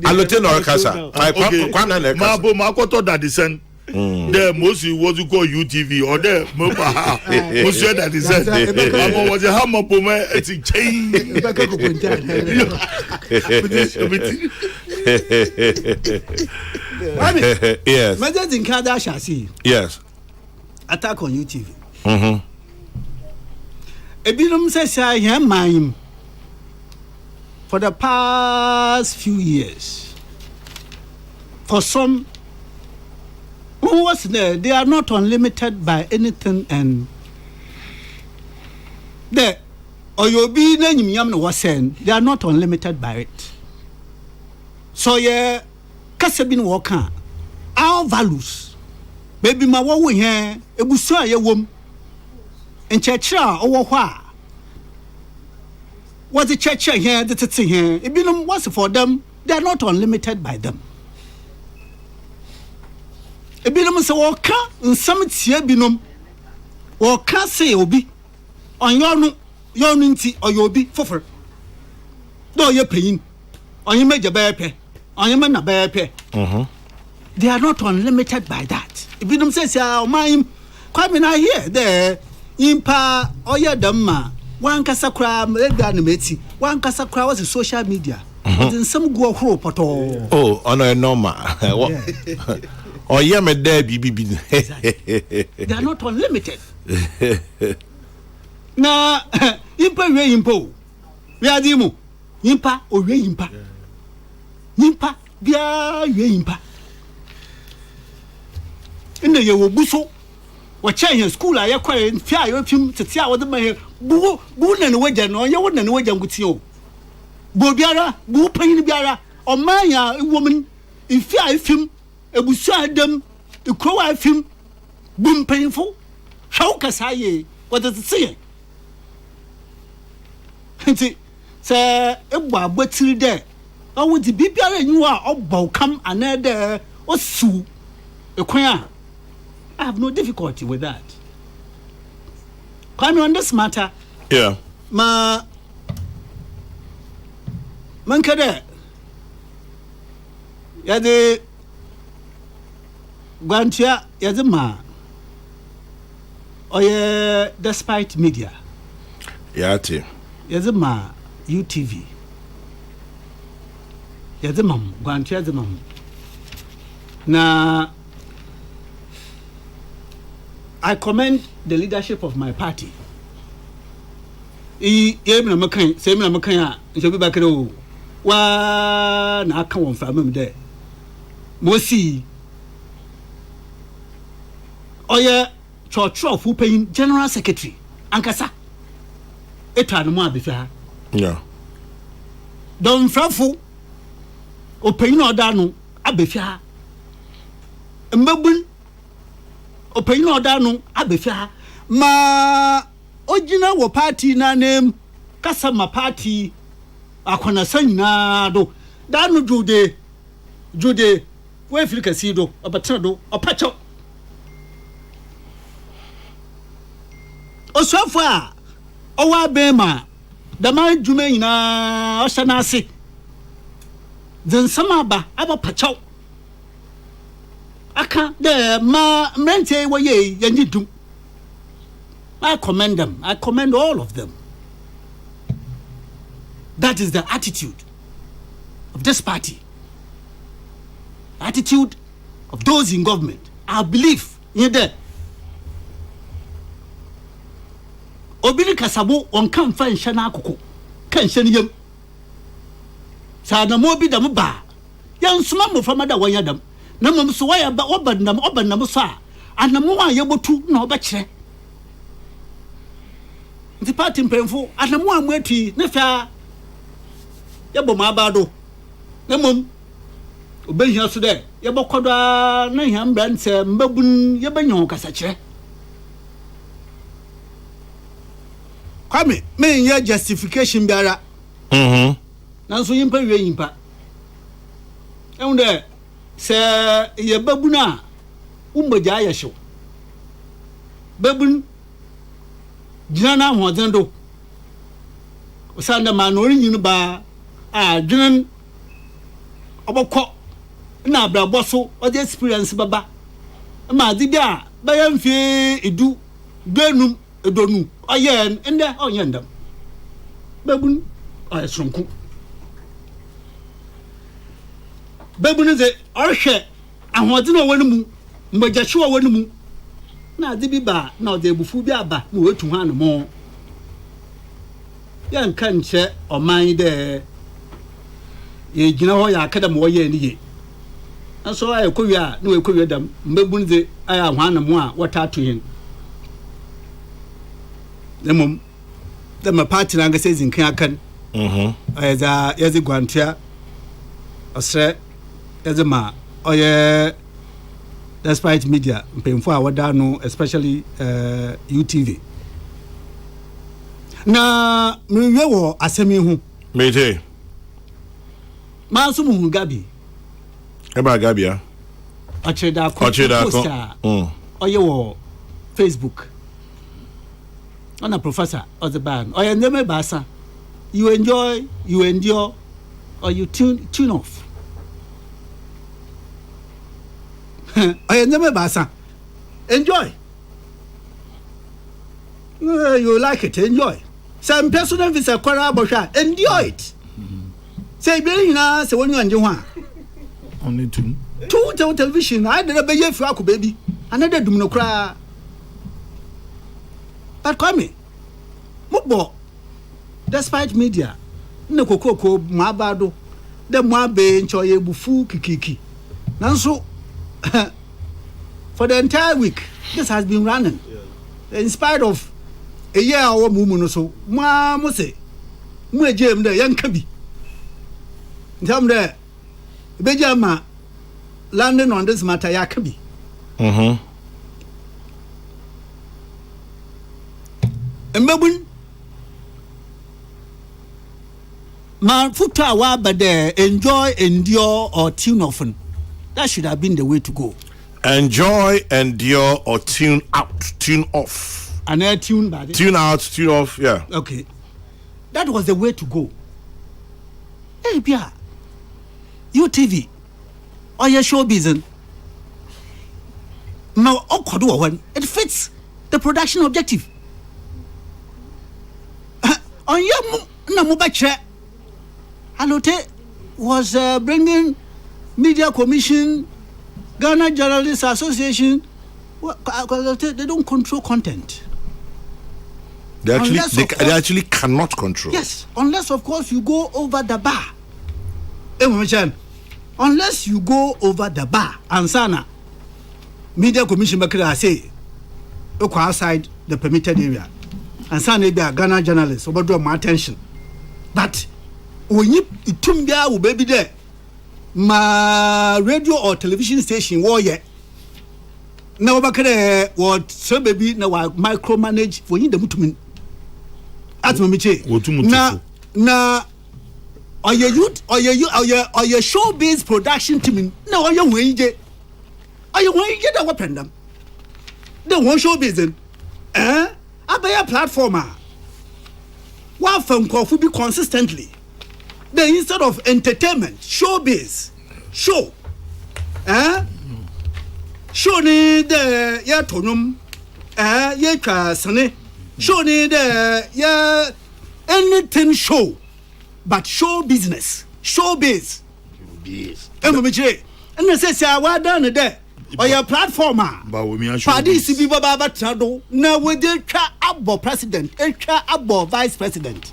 Alote no kasa. Kwana na kasa. Ma koto that descend. There mostly was you call UTV or there most that is said was a hammer pome it's a chain. Yes. Imagine Kada Shasi. Yes. Attack on UTV. Ebinum says I am mine for the past few years. For some who was there, they are not unlimited by anything, and there or you'll be was saying they are not unlimited by it. So yeah, Kasabin Walker, our values, baby my wo here, ebusa ye wom, and churcha or what the church here, the here, it been what's for them, they are not unlimited by them. ebinom se wɔka nsɛm tie binom wɔka se obi ɔnyɛ ɔno nti ɔyɛ obi fofor do ɔyɛ panyin ɔnyɛ magya bɛyɛ pɛ ɔnyɛ mana bɛyɛ pɛ they are not unlimited by that ebinom se ɔman kwame na here there impa ɔyɛ dama wankasa kura eda na meti wankasa kura was social media ɔde nsɛm gu ɔhoro pɔtɔ oh ɔno normal ɔyɛ me da bibi they are not unlimited na impa we impo we adimu impa owe impa impa bia we impa ina ye wo buso wo chen school aye kware fi ayo fim tete a wo de ma bu na ne waja no ye wo na ne waja nguti o bo biara bu panyin biara o manya woman ifi ayo fim ebusu adam ikro wa fim bu panyin how kasaye what does it say nti se egbo agbotiri de owo di bibiara enyu a obbo kam anede osu ekwan a I have no difficulty with that. Come on this matter. Yeah. Man kada yade gwantia yade ma oye despite media. Yate. Yade ma UTV. Yade mam gwantia yade mam. Na I commend the leadership of my party. Yemna makan, semna makan ya, njobi bakero. Wa na aka won fa mem de. Mosi. Oye church fu payin general secretary ankasa. Etwa no mo abefia. Yeah. Don frafu opayin oda no abefia. Mbabun opayin oda no abefia ma ogina wo party na name kasama party akona sanyina do da no jude we Africa si do obatra do opacho oswafo a owa bema da man djuma nyina o hye na ase zensama ba pacho aka de ma mrente woye yanjidum. I commend them. I commend all of them. That is the attitude of this party. Attitude of those in government. I believe in that. Obili kasabo on kan fa nshana akoko. Kan nshani yam. Sa na mo bi da mo ba. Yan suma mo fa mada wanya dam. Na mum so waya ba obanam so a anamu a yebotu na obekire the party mpemfo anamu amuati na fa yebo ma ba do na mum obehia so de yebokodo na hia mbranse mbabun yebenyo kasakire kwame me nya justification biara nanso yimpa wie yimpa ende se ye babuna umbaja ya show babun jana hoden do osanda manori nyinu ba a dwenen obokọ na abrabo so o de experience baba ma di bia ba ya mfie edu gbenum edonu oye ende onye ndam babun ayesronku babun ze orhwe ahoden o wonu mu mbagyache o wonu mu na ade bi ba na o de ebufu bi aba na wetu ho anemo ya nka nche oman de ye gina ho ya akada mo ye ni ye aso ay kowi a na we kowi dam mbabun ze ay ho anemo a watato yin nemum the my party na ngase zinkan akan ayza yazi gwantia osre yazima oye despite media mpemfo a wada no especially UTV na mwe wo asemi hu mete ma so mu gabi eba gabia Ocheda poster oye Facebook on a professor of the band oye ndeme basa you enjoy you endure or you tune off oye ndeme basa enjoy you like it enjoy some personal visa kwara bosha enjoy it say be na say wonu anje ho a only two television I did a be yefu akọ baby another dum no kra but come me mo despite media na Kokrokoo ma bado de mo abe ncho ye bufu kikiki nanso for the entire week this has been running in spite of a year or mumu no so mo say mo ejem de yanka bi ntam de bejama landing on this matter yakabi mbabun man futa wa bade enjoy endure or tune off that should have been the way to go. Enjoy, endure, or tune out, tune off. And then tune bad. Tune out, tune off, yeah. Okay. That was the way to go. Hey, Pia. UTV. Or your show business. Now, it fits the production objective. On your Namubache, Alote was bringing Media Commission, Ghana Journalists Association. They don't control content. They actually cannot control. Yes, unless of course you go over the bar. Unless you go over the bar, and sana Media Commission makira say, look outside the permitted area, and sana be a Ghana journalist over draw my attention. But when you tumbia will baby there, my radio or television station warrior. Now bakere what so baby now micromanage for you the mutumin. At me na or your youth or your show-based production team now are you wage that weapon them the one show business I buy a platformer one phone call will be consistently then instead of entertainment show-based show show ni the ya tonum ya kasane show ni the ya anything show but show business show base and say I done there or your platformer Padis be baba trado now we did try abo president and try abo vice president.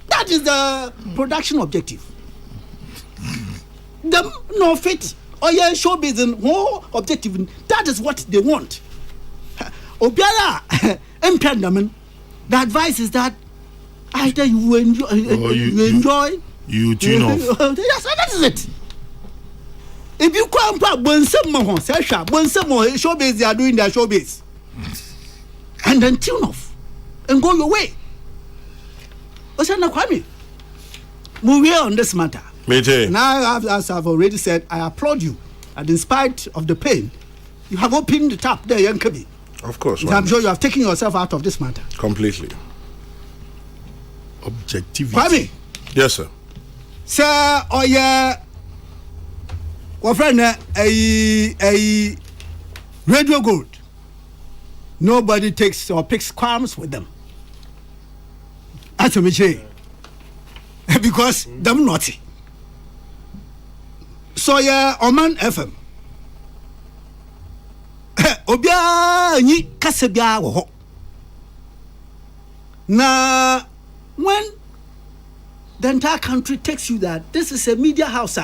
That is the production objective. Them no fit or your show business more objective. That is what they want. Obiara the advice is that either you enjoy, you tune off. Yes, that is it. If you come back, when some more showbiz, they are doing their showbiz, and then tune off and go your way. What's that, Kwame? Move on this matter. Now, as I've already said, I applaud you. And in spite of the pain, you have opened the tap there, young Kabi. Of course. I'm sure you have taken yourself out of this matter. Completely. Objectivity. Kwame. Yes, sir. Sir, oh yeah. Well, friend, a radio gold. Nobody takes or picks crumbs with them. That's what me say. Because them naughty. So yeah, Oman FM. Obia ni kasebia wo ho. Na when the entire country takes you that this is a media house,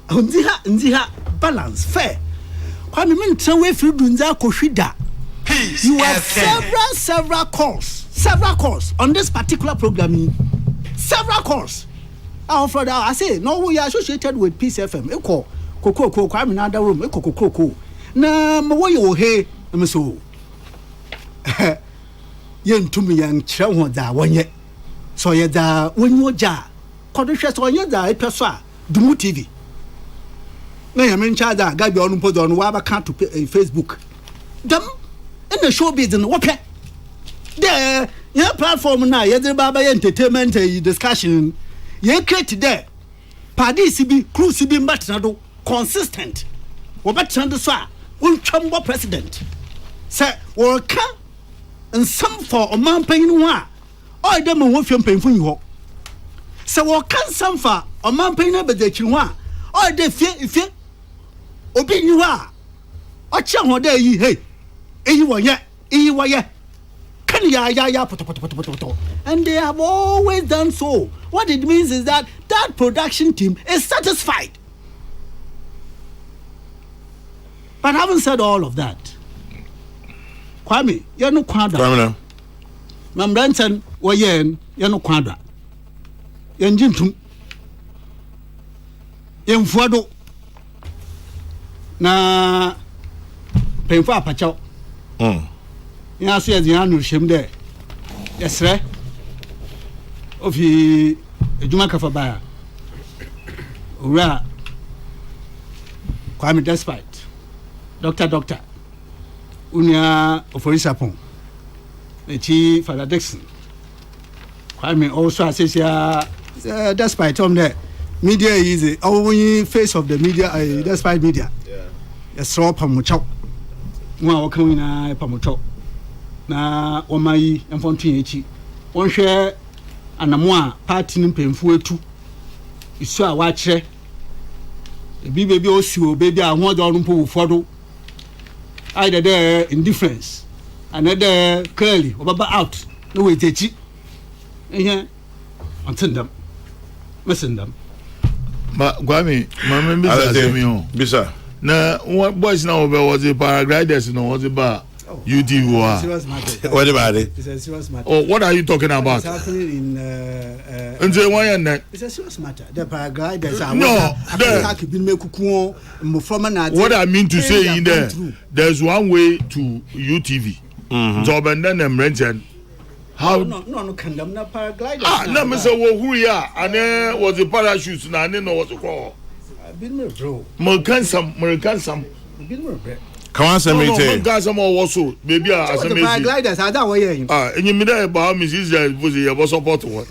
nziha balance fair. Kwame men tran we free dunza kohwida. You have several calls on this particular programming. Several calls. I say no, we are associated with Peace FM. Eko Kokrokoo Kwame na other room. Eko Kokrokoo. Na mo wo he me so. Yentumi yan kyerɛ ho da wonye. So ye da wonyo ja. Kodhwɛ so onye da epeso a Dumu TV. na ya men charge that guy be on post on wa ba kan to Facebook them in the show business what there your platform now you dey ba entertainment discussion you create there party CB crew CB mbatna do consistent wo betna do so a wontwam president say wo ka nsam for oman panyin ho a o dem ho fiem panfun yi ho say wo ka nsam for oman panyin be de kiri ho a o de fie obi nyi ho a o che ho da yi hey eyi wo ye can ya poto. And they have always done so. What it means is that production team is satisfied. But having said all of that, Kwame, you're no kwada. Kwame, Membranson, you're no kwada. You're jintum. You're mfuado. Na penfa apacho. Ya so ya no hwem de yesre ofi ejuma kafa ba ora Kwame despite doctor unia oforisa pon echi Father Dixon Kwame also assessia despite there media is our face of the media despite media yesro pamucho wa wakan na pamucho na omayi mfontu echi wonhwe anamo a party mpemfu etu isu a wa kire ebi bebi osiwo bebi a ho do no po fodo either there indifference another curly obaba out no we techi ehia antendam mesendam ma Kwame ma me bisa o bisa na what boys now was the paragliders no was ba UTV what about it? It's a serious matter. Oh, what are you talking about? It's happening in it's a serious matter. The paragliders are what I mean to say in there, there's one way to UTV. So and then them rented. How no condemn na paragliders. No Mr. Who ya and then was the parachutes na and then was the call. Been me bro. American some. Been me bro. Come on, some meeting. Got some more also. Maybe as a paragliders are that way. And you mean that about Mrs. There was support one.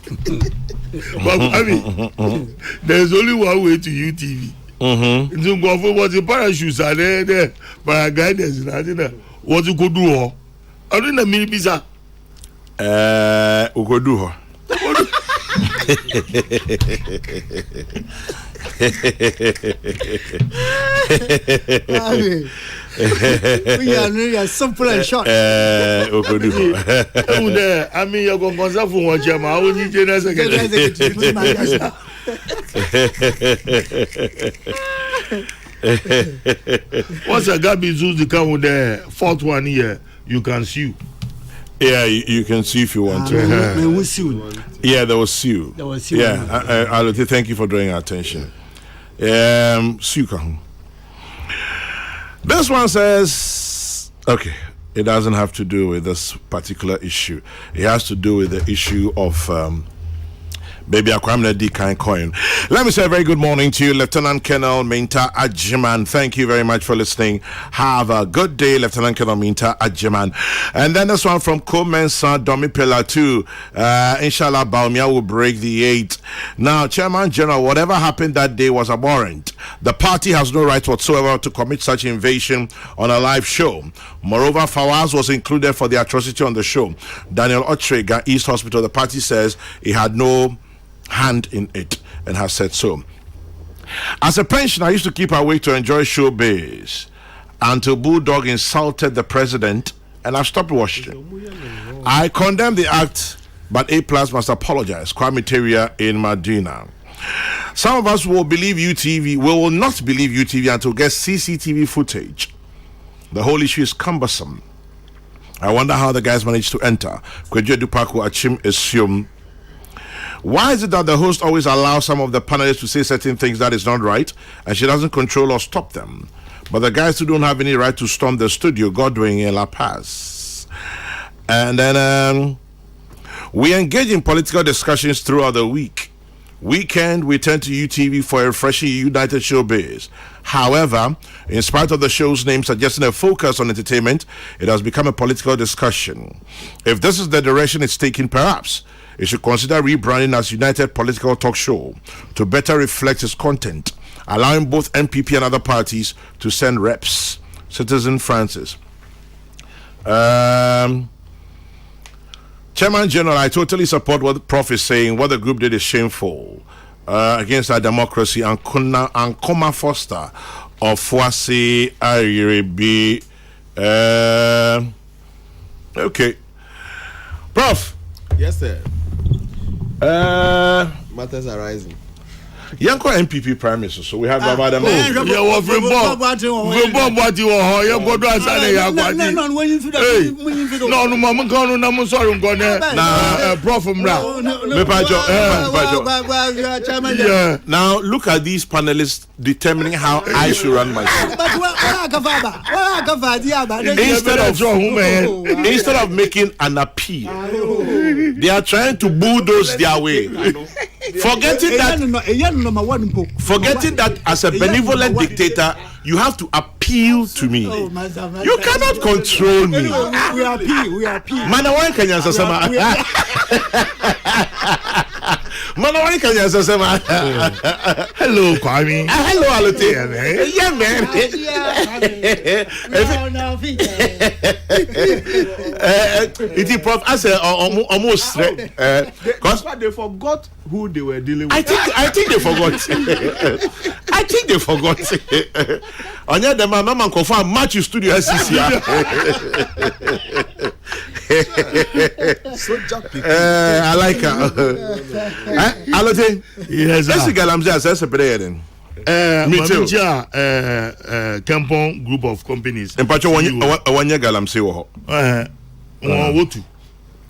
But I mean, there's only one way to UTV. To go for what the parachutes are there, paragliders, and what you could do. I don't know, mini pizza. We could do her. We are really simple and short. I mean, you're going to conserve for one chairman. I will need you as a What's a garbage to come with the fourth one here? You can sue. Yeah, you can see if you want to. Yeah, there was sue. Yeah, I'll thank you for drawing our attention. Sue. This one says, okay, it doesn't have to do with this particular issue. It has to do with the issue of Baby Akwamna D kind coin. Let me say a very good morning to you, Lieutenant Colonel Minta Ajiman. Thank you very much for listening. Have a good day, Lieutenant Colonel Minta Ajiman. And then this one from Comensa Domi Pilla 2. Inshallah, Baumia will break the 8. Now, Chairman General, whatever happened that day was abhorrent. The party has no right whatsoever to commit such invasion on a live show. Moreover, Fawaz was included for the atrocity on the show. Daniel Otrega, East Hospital, the party says he had no hand in it and has said so. As a pensioner, I used to keep awake to enjoy showbiz until Bulldog insulted the president and I've stopped watching. I condemn the act, but A+ must apologize. Kwame Teria in Medina. Some of us will believe UTV. We will not believe UTV until we get CCTV footage. The whole issue is cumbersome. I wonder how the guys managed to enter. Kwejo Dupaku Achim assume. Why is it that the host always allows some of the panelists to say certain things that is not right and she doesn't control or stop them? But the guys who don't have any right to storm the studio, Godwin in La Paz. And then we engage in political discussions throughout the week. weekend, we turn to UTV for a refreshing United showbiz. However, in spite of the show's name suggesting a focus on entertainment, it has become a political discussion. If this is the direction it's taking, perhaps it should consider rebranding as United Political Talk Show to better reflect its content, allowing both MPP and other parties to send reps. Citizen Francis. Chairman General, I totally support what the Prof is saying. What the group did is shameful against our democracy. And Koma Foster of Fuasi Ayiribi. Okay. Prof. Yes, sir. Matters are rising. Yanko MPP Prime Minister, so we have Baba Demo. Yeah, what we bomb what you want, you go to Asane Yagwadi. No, Mamma Gonu, no, sorry, I'm going now. Prof from now. Now, look at these panelists determining how I should run myself. Instead of making an appeal, they are trying to bulldoze their way. Forgetting that as a benevolent dictator, you have to appeal to me. You cannot control me. We are appeal. Manawan Kenya Sasama. Manawan Kenya Sasama. Hello, Kwame. Hello, Alote. Yeah, man. It is Prof. I said almost because they forgot who they were dealing with. I think they forgot. I think they forgot. On the man confirm match studio SCC. I like her. Alote. Yes, let's see Galamza says a prayer then. Me too. Kempon group of companies. And Pacho one year Galamse wo. Wotu.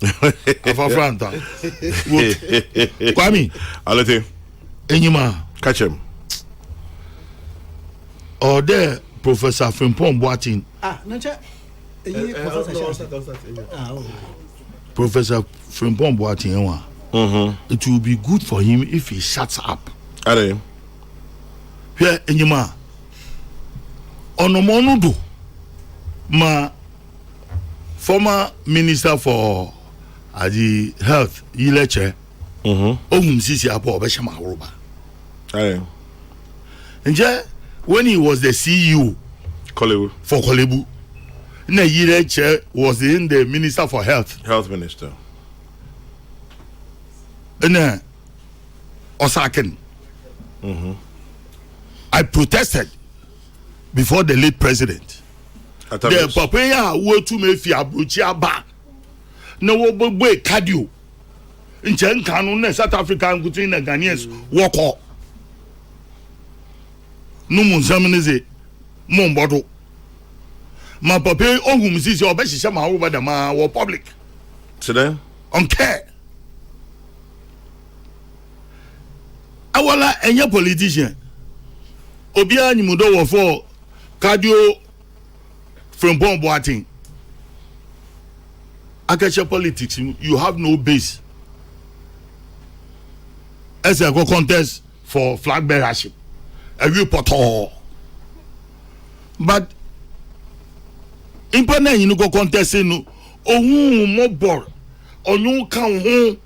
Afafranta. Kwame. Alote. Enyima. Catch him. Or there, Professor Frimpong Boatin. Professor Frimpong Boatin. It will be good for him if he shuts up. Are they? Here, Enyima. Onomonudu. Ma former minister for the health, Ileche. Sisi Apo Obeshama Roba. Are they? When he was the CEO for Kolebu, Ileche was in the minister for health. Health minister. And Osaken. I protested before the late president. The papaya were to me fi abruchia ba. No boy cardio. In Chen South African between the Ghanaians walk up. No munzaminize mombodo. Ma papa ohum sisi obeshisha ma over the ma wo public. Today? On care. Awala enye politician. Obia nyimudo wo for cardio from Boating. Akacha politics, you have no base. As a go contest for flag bearership. A report all. But important you go contest no more bor or you can home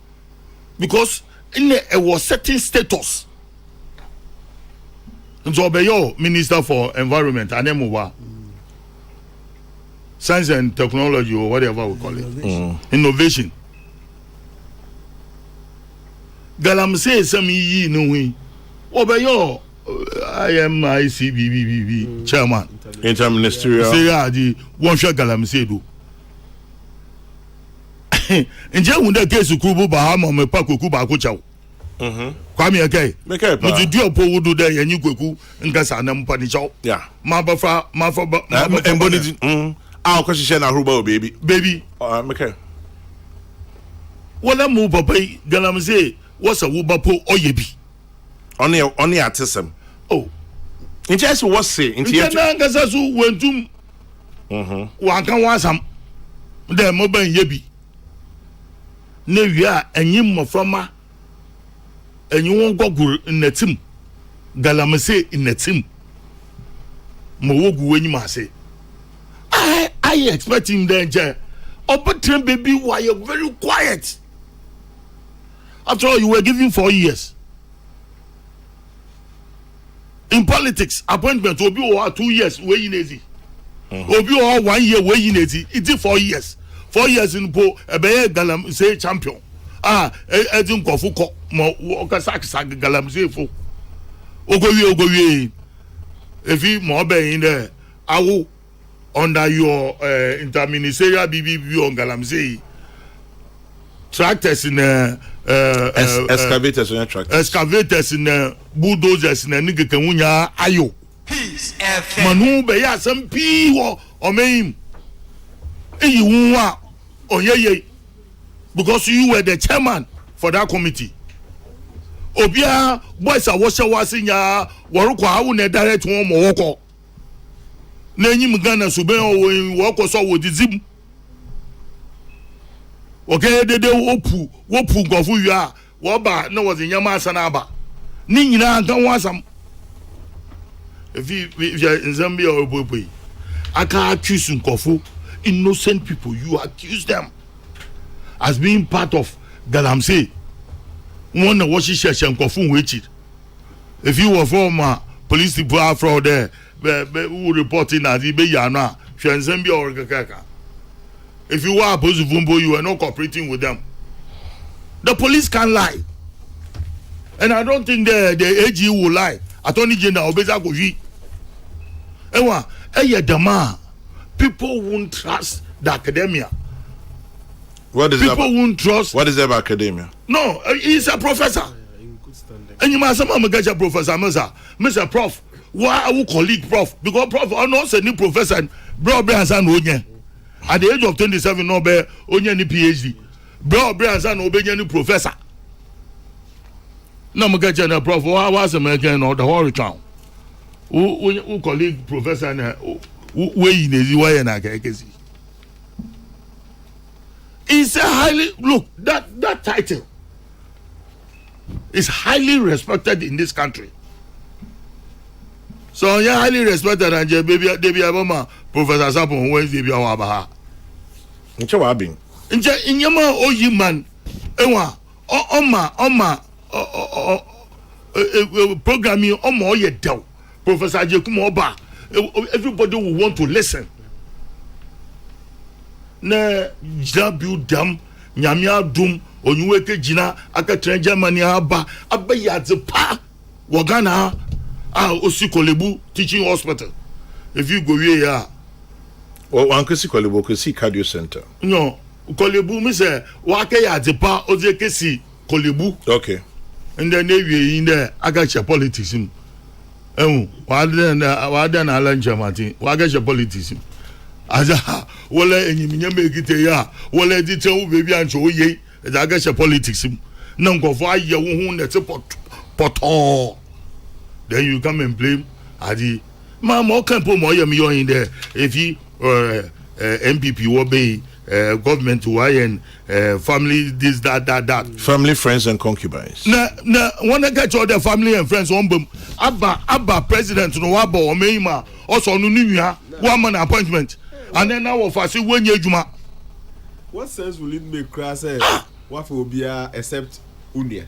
because in a was certain status. And so be your minister for environment and science and technology or whatever we call it. Innovation. Galam say some ye no we. Obe your I am ICBBB chairman. Interministerial. Say the one shot Galam say do. Nje wunda case kubu Bahama me pa koku ba ko chaw. Kwame okay. Make up. But you do opo wudu there yanyi kweku nkasa na mpa ni chaw. Yeah. Ma bafa emboni ah ko share na huruba baby. Baby. Okay. Wala mu papa Galam say what's a wuba po oyebi. Only artism. Oh. In just what say in the nkasa so wentum. Wan kan wasam. De mo ban yebi. Ne wi a enyim moframa and you won't go in the team. Galamse in the team. Mowogu when you say. I expect him there. Open baby, why you're very quiet. After all, you were given 4 years. In politics, appointment will be 2 years, way in easy. Will be 1 year, way in easy. It's 4 years. 4 years in Po, a bear galam say champion. Edin Kofuko, Mokasak galam say fo. Ogoye. If he more in there, I will under your interministerial BBB on Galamsey. Tractors in excavators on tractors. Excavators in bulldozers in a nigga Kamunya Ayo. Peace, Manu Beya some P or Maim. You want oh yeah, because you were the chairman for that committee. Obia boys are washing ya Warukwa won't direct one more. Nenyi mgana sube o wako so wo dizim. Okay, de wopu gofu ya wo ba na wo nyama asana ba. Ni nyina kan wasam. If you in Zambia or Bobo, I can accuse Nkofu, innocent people. You accuse them as being part of Galamsey. One of what she said, Nkofu waited. If you were former police people fraud there, who reporting as Ibeyana, Zambia or Kakaka. If you were opposed to Vumbo, you are not cooperating with them. The police can't lie. And I don't think the AG will lie. Attorney General Obeza Koji. People won't trust the academia. What is people won't trust. What is that about academia? No, he's a professor. And you must have a professor, Mr. Prof. Why are we colleague Prof? Because Prof are not sending professor, bro, Branson, at the age of 27, no bear, only PhD. Bro, Branson, obey professor. No, I'm going to Prof. Why was American or the whole town? Who colleague professor and way in the way and I can see. It's a highly look that title is highly respected in this country. So yeah, highly respected and baby Abama Professor Sapon Wednesday be our Baha. Incha wabing. In Yama oyi man ewa oma programming omo ye del. Professor Jekumo Oba, everybody will want to listen. Ne jabu dam nyamia dum onyuweke jina aka Germany aba abayazepa wagana osi Kolebu teaching hospital. If you go here o ankesi Kolebu kosi cardio center. No, Kolebu me say wake yazepa ozekesi Kolebu. Okay. And then they in there aka politics. Wadan Alan Jamati, Wagash politics. Aza, wala enyiminya megite ya, wala detail baby and show ye, Zagash politics. Nango for ye who net pot. Then you come and blame Adi. Mamma can put more in there if he MPP will be government to and family this that family, friends and concubines. Na when I get all the family and friends on boom Abba president no wabo or meima also no nuya 1 man appointment and then now of us when you juma. What sense will it make crass what will be except Unia?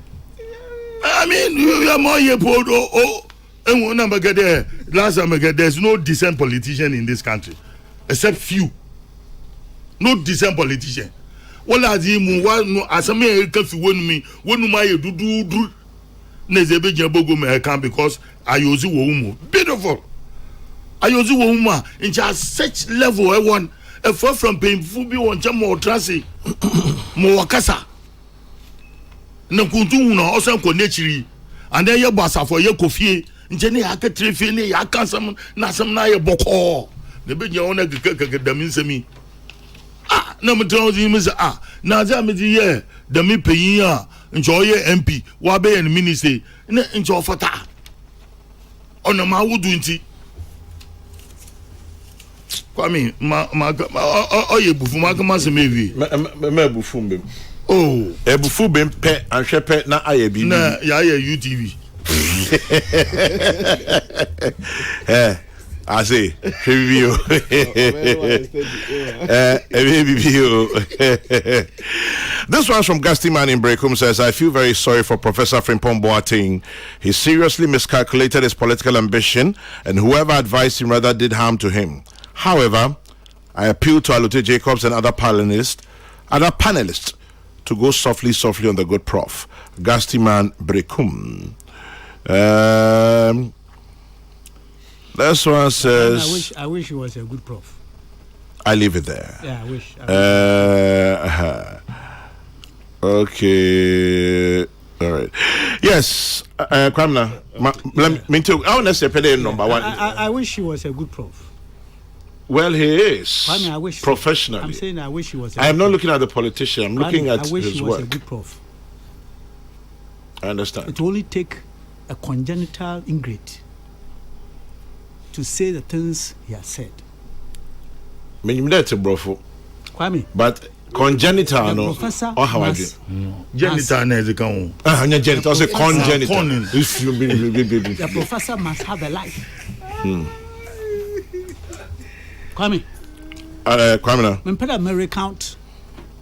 I mean you are more ye podo and one number get there last time I get there's no decent politician in this country except few. No decent politician. Wala di mu wa no asame ka fi wonu mi wonu ma ye dudu na zebe jebogo me kan because ayozi wo mu beautiful ayozi wo mu in just such level one from painful bi won chamo trase mo wakasa na kuntu no osan ko nechiri and then ye gbasa for ye kofie nje ne ya ka trefe ne ya kan sam na ye boko ne be je wona keke damin semi. Na me tell you me say na za me di ye da me peyin a ncho ye MP wa be en minister na ncho fata ona ma wudu nti kwami ma oye bufu ma kama se mevi me bufu mbem Oh. Ebufu bem pe anhwe pe na aye bibi. Na ya UTV. I say, review. This one's from Gusty Man in Breakum says, I feel very sorry for Professor Frimpong Boateng. He seriously miscalculated his political ambition, and whoever advised him rather did harm to him. However, I appeal to Alute Jacobs and other panelists to go softly on the good prof. Gusty Man Breakum. This one says, I wish he was a good prof. I leave it there. Yeah, I wish. Okay. All right. Yes, Kwamna. Me too. I want to say number one. I wish he was a good prof. Well, he is. I wish professionally. I'm saying I wish he was. I am not looking at the politician. I'm looking at his work. I wish he was a good prof. I understand. It will only take a congenital ingrate to say the things he has said. Kwame. But congenital, no. Professor. Oh, how I do. Genital, no, they can. Genital. Say congenital. The professor must have a life. Kwame. Kwame now. When may recount,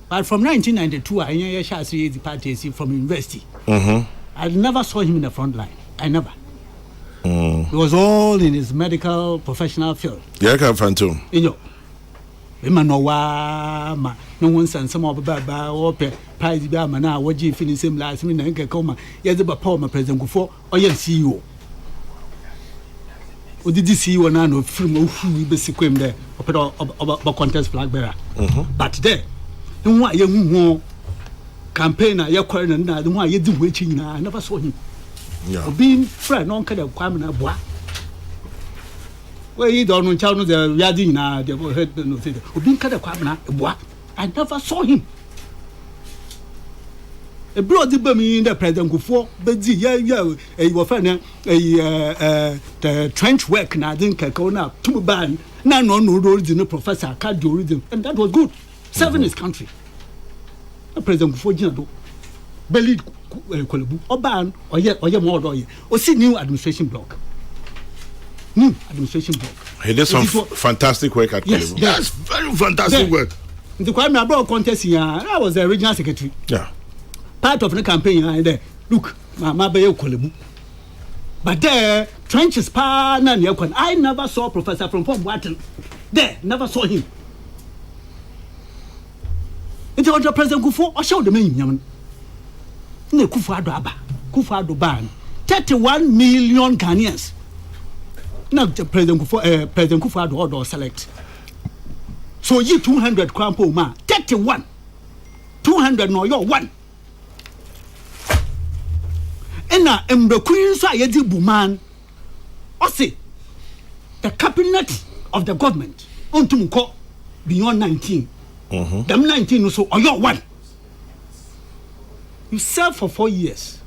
but from 1992, I shall see the party from university. I never saw him in the front line. I never. He was all in his medical professional field. Yeah, I can find too. You know, no one sent some of the or prize Bamana, what you finish him last minute and come. Yes, the Papa President Gufo, or yes, CEO. Or did you see one of film who be sequem there, or contest flag bearer? But there, no one young campaigner, your corner, the one you do waiting. I never saw him. Yeah. Being friend, non kind of Kwame bois. Well, you don't know the Yadina, the head no theatre. Being kind of Kwame bois. I never saw him. A broad me in the president before, but your friend, the trench work, and I didn't go now to ban. Now, no roads in the professor, can't do rhythm, and that was good. Serving his country. A president before Jino, Belly. Or ban or more or see new administration block. He did some fantastic work at Kokrokoo. Yes, very fantastic work. The Kwame Abroad contest here, I was the regional secretary. Yeah. Part of the campaign there. Look, my baby Kokrokoo. But there, trenches pan and I never saw Professor from Boateng. There, never saw him. It was the President Gufo or show the main. Kufuado ban 31 million Ghanaians. Now President Kufuado order select. So you 200 crampo ma 31. 200 no your one. And now the Queen so yedi buman. Ose the cabinet of the government onto mko beyond 19. Them 19 so or your one. You served for 4 years.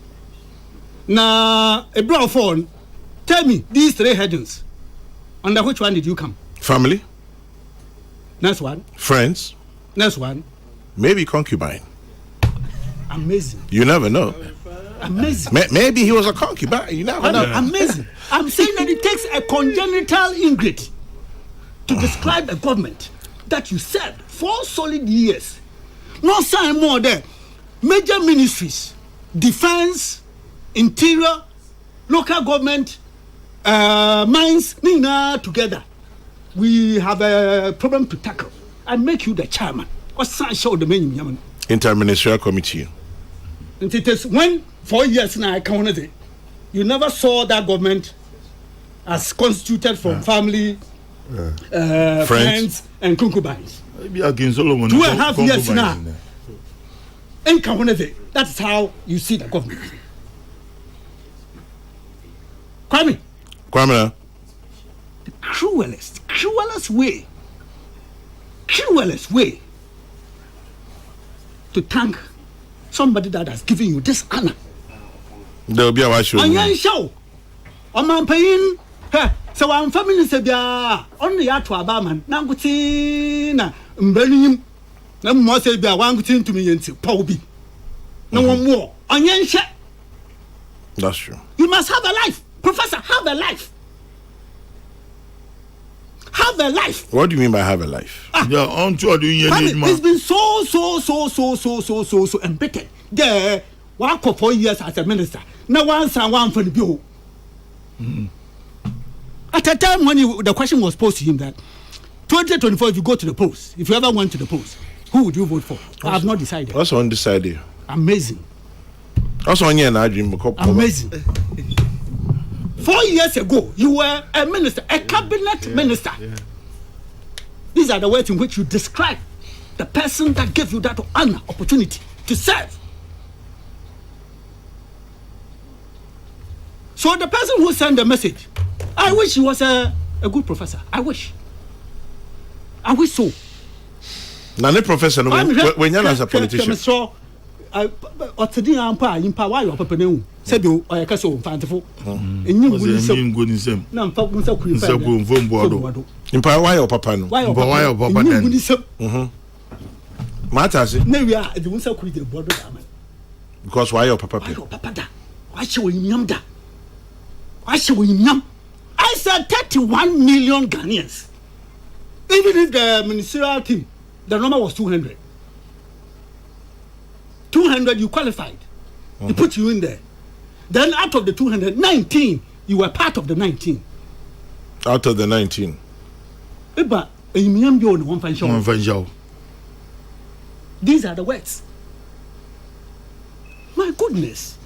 Now, a broad phone, tell me these 3 headings. Under which one did you come? Family. Next one. Friends. Next one. Maybe concubine. Amazing. You never know. Amazing. Maybe he was a concubine. You never know. Amazing. I'm saying that it takes a congenital ingrate to describe a government that you served 4 solid years. No sign more there. Major ministries, defense, interior, local government, mines, Nina together. We have a problem to tackle. I make you the chairman. What's show the main interministerial committee. And it is when 4 years now I counted. You never saw that government as constituted from family, friends, and concubines. Maybe against Solomon. 2.5 years now. That's how you see the government. Kwame. The cruelest way to thank somebody that has given you this honor. There will be a show. Show. I'm paying. So I'm feminist. Only to a barman. Nangutina. Mbelim. I'm more say be a one to me and Paubi. No one more. That's true. You must have a life. Professor, have a life. Have a life. What do you mean by have a life? Yeah, on to do you need It's been so embittered. There, 4 years as a minister. No one saw one for the bill. At a time when the question was posed to him that 2024, if you go to the polls, if you ever went to the polls, who would you vote for? I have not decided. What's undecided? Amazing. That's on your dream. Amazing. 4 years ago, you were a minister, a cabinet minister. Yeah. These are the words in which you describe the person that gave you that honor, opportunity to serve. So the person who sent the message, I wish he was a good professor. I wish so. Now, the professor, when you're as a politician. Otidi ampa impa wa yo papa na hu se bi o yeka so mfantefo enyim gunisem na mfa gunsa kuri pa nsaku mfombodo impa wa yo papa no wa yo papa enyim gunisem mata se na wi a de gunsa kuri de bodo da man because why your papa wa yo papa da wa che wonyam da wa che wonyam. I said 31 million Ghanaians. Even if the ministerial team, the number was 200. 200 you qualified. They put you in there. Then out of the 219, you were part of the 19. Out of the 19. These are the words. My goodness.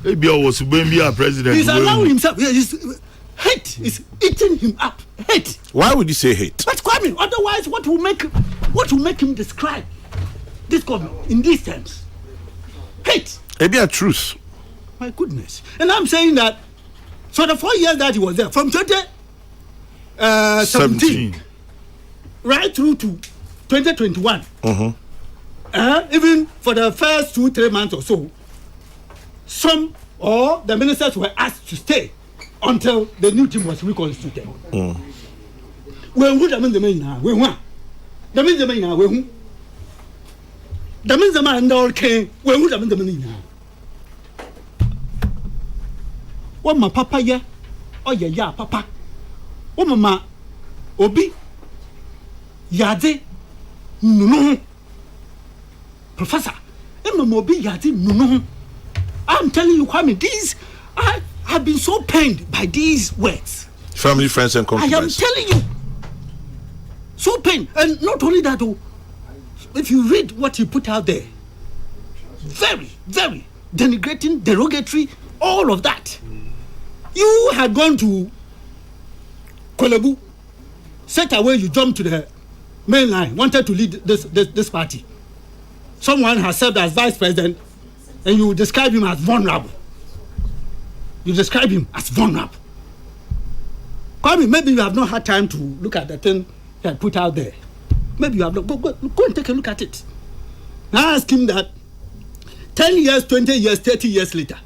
Maybe I was going to be a president. He's allowing himself. Hate is eating him up. Hate. Why would you say hate? But Kwame, otherwise, what will make him describe this government in these terms? Hate. Maybe a truth. My goodness. And I'm saying that for the 4 years that he was there, from 2017 right through to 2021, even for the first 2-3 months or so, some or the ministers were asked to stay until the new team was reconstituted. We who the men now, we want the men now, we who the men the man all came, we who the men now. What my papa ya? Oh yeah, papa. What mama obi yade no professor. Mama obi yade no. I'm telling you, Kwame, these I have been so pained by these words. Family, friends, and concubines. I am telling you, so pained. And not only that, if you read what he put out there, very, very denigrating, derogatory, all of that. You had gone to Kolebu, set away, you jumped to the main line, wanted to lead this party. Someone has served as vice president, and you describe him as vulnerable. You describe him as vulnerable. Kwame, maybe you have not had time to look at the thing he had put out there. Maybe you have not. Go and take a look at it. Now ask him that 10 years, 20 years, 30 years later,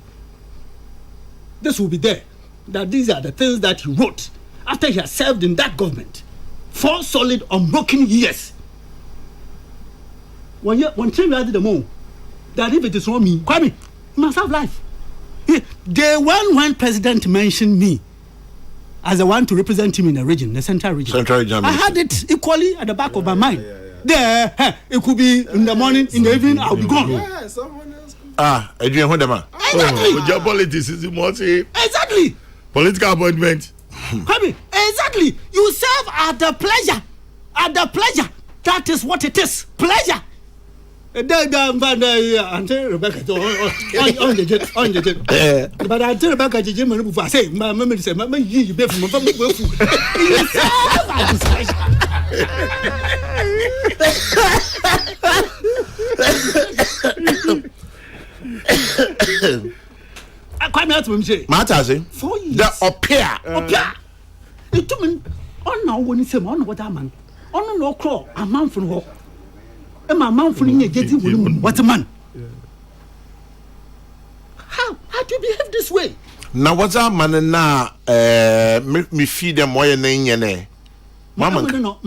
this will be there. That these are the things that he wrote after he has served in that government 4 solid, unbroken years. One time you added the more, that if it is wrong me, Kwame, you must have life. Day one when president mentioned me as the one to represent him in the region, the central region. I had it equally at the back of my mind. There, it could be in the morning, in the evening, I'll be gone. Yeah, someone else could. Adrian Hodema. Exactly. Your politics is more Exactly. political appointment. Kwame, exactly. You serve at the pleasure. At the pleasure. That is what it is. Pleasure. Until Rebecca on the jet. But until Rebecca Jim I say, my memory said, Mamma, you pay from my I quite not to say. Matters, 4 years. the opera. It took me on now when it's a man, what a man. On no crawl, a man from home. And my mouth for getting what a man. How do you behave this way? Now what's that man now? Me feed them more than any. Mama, no.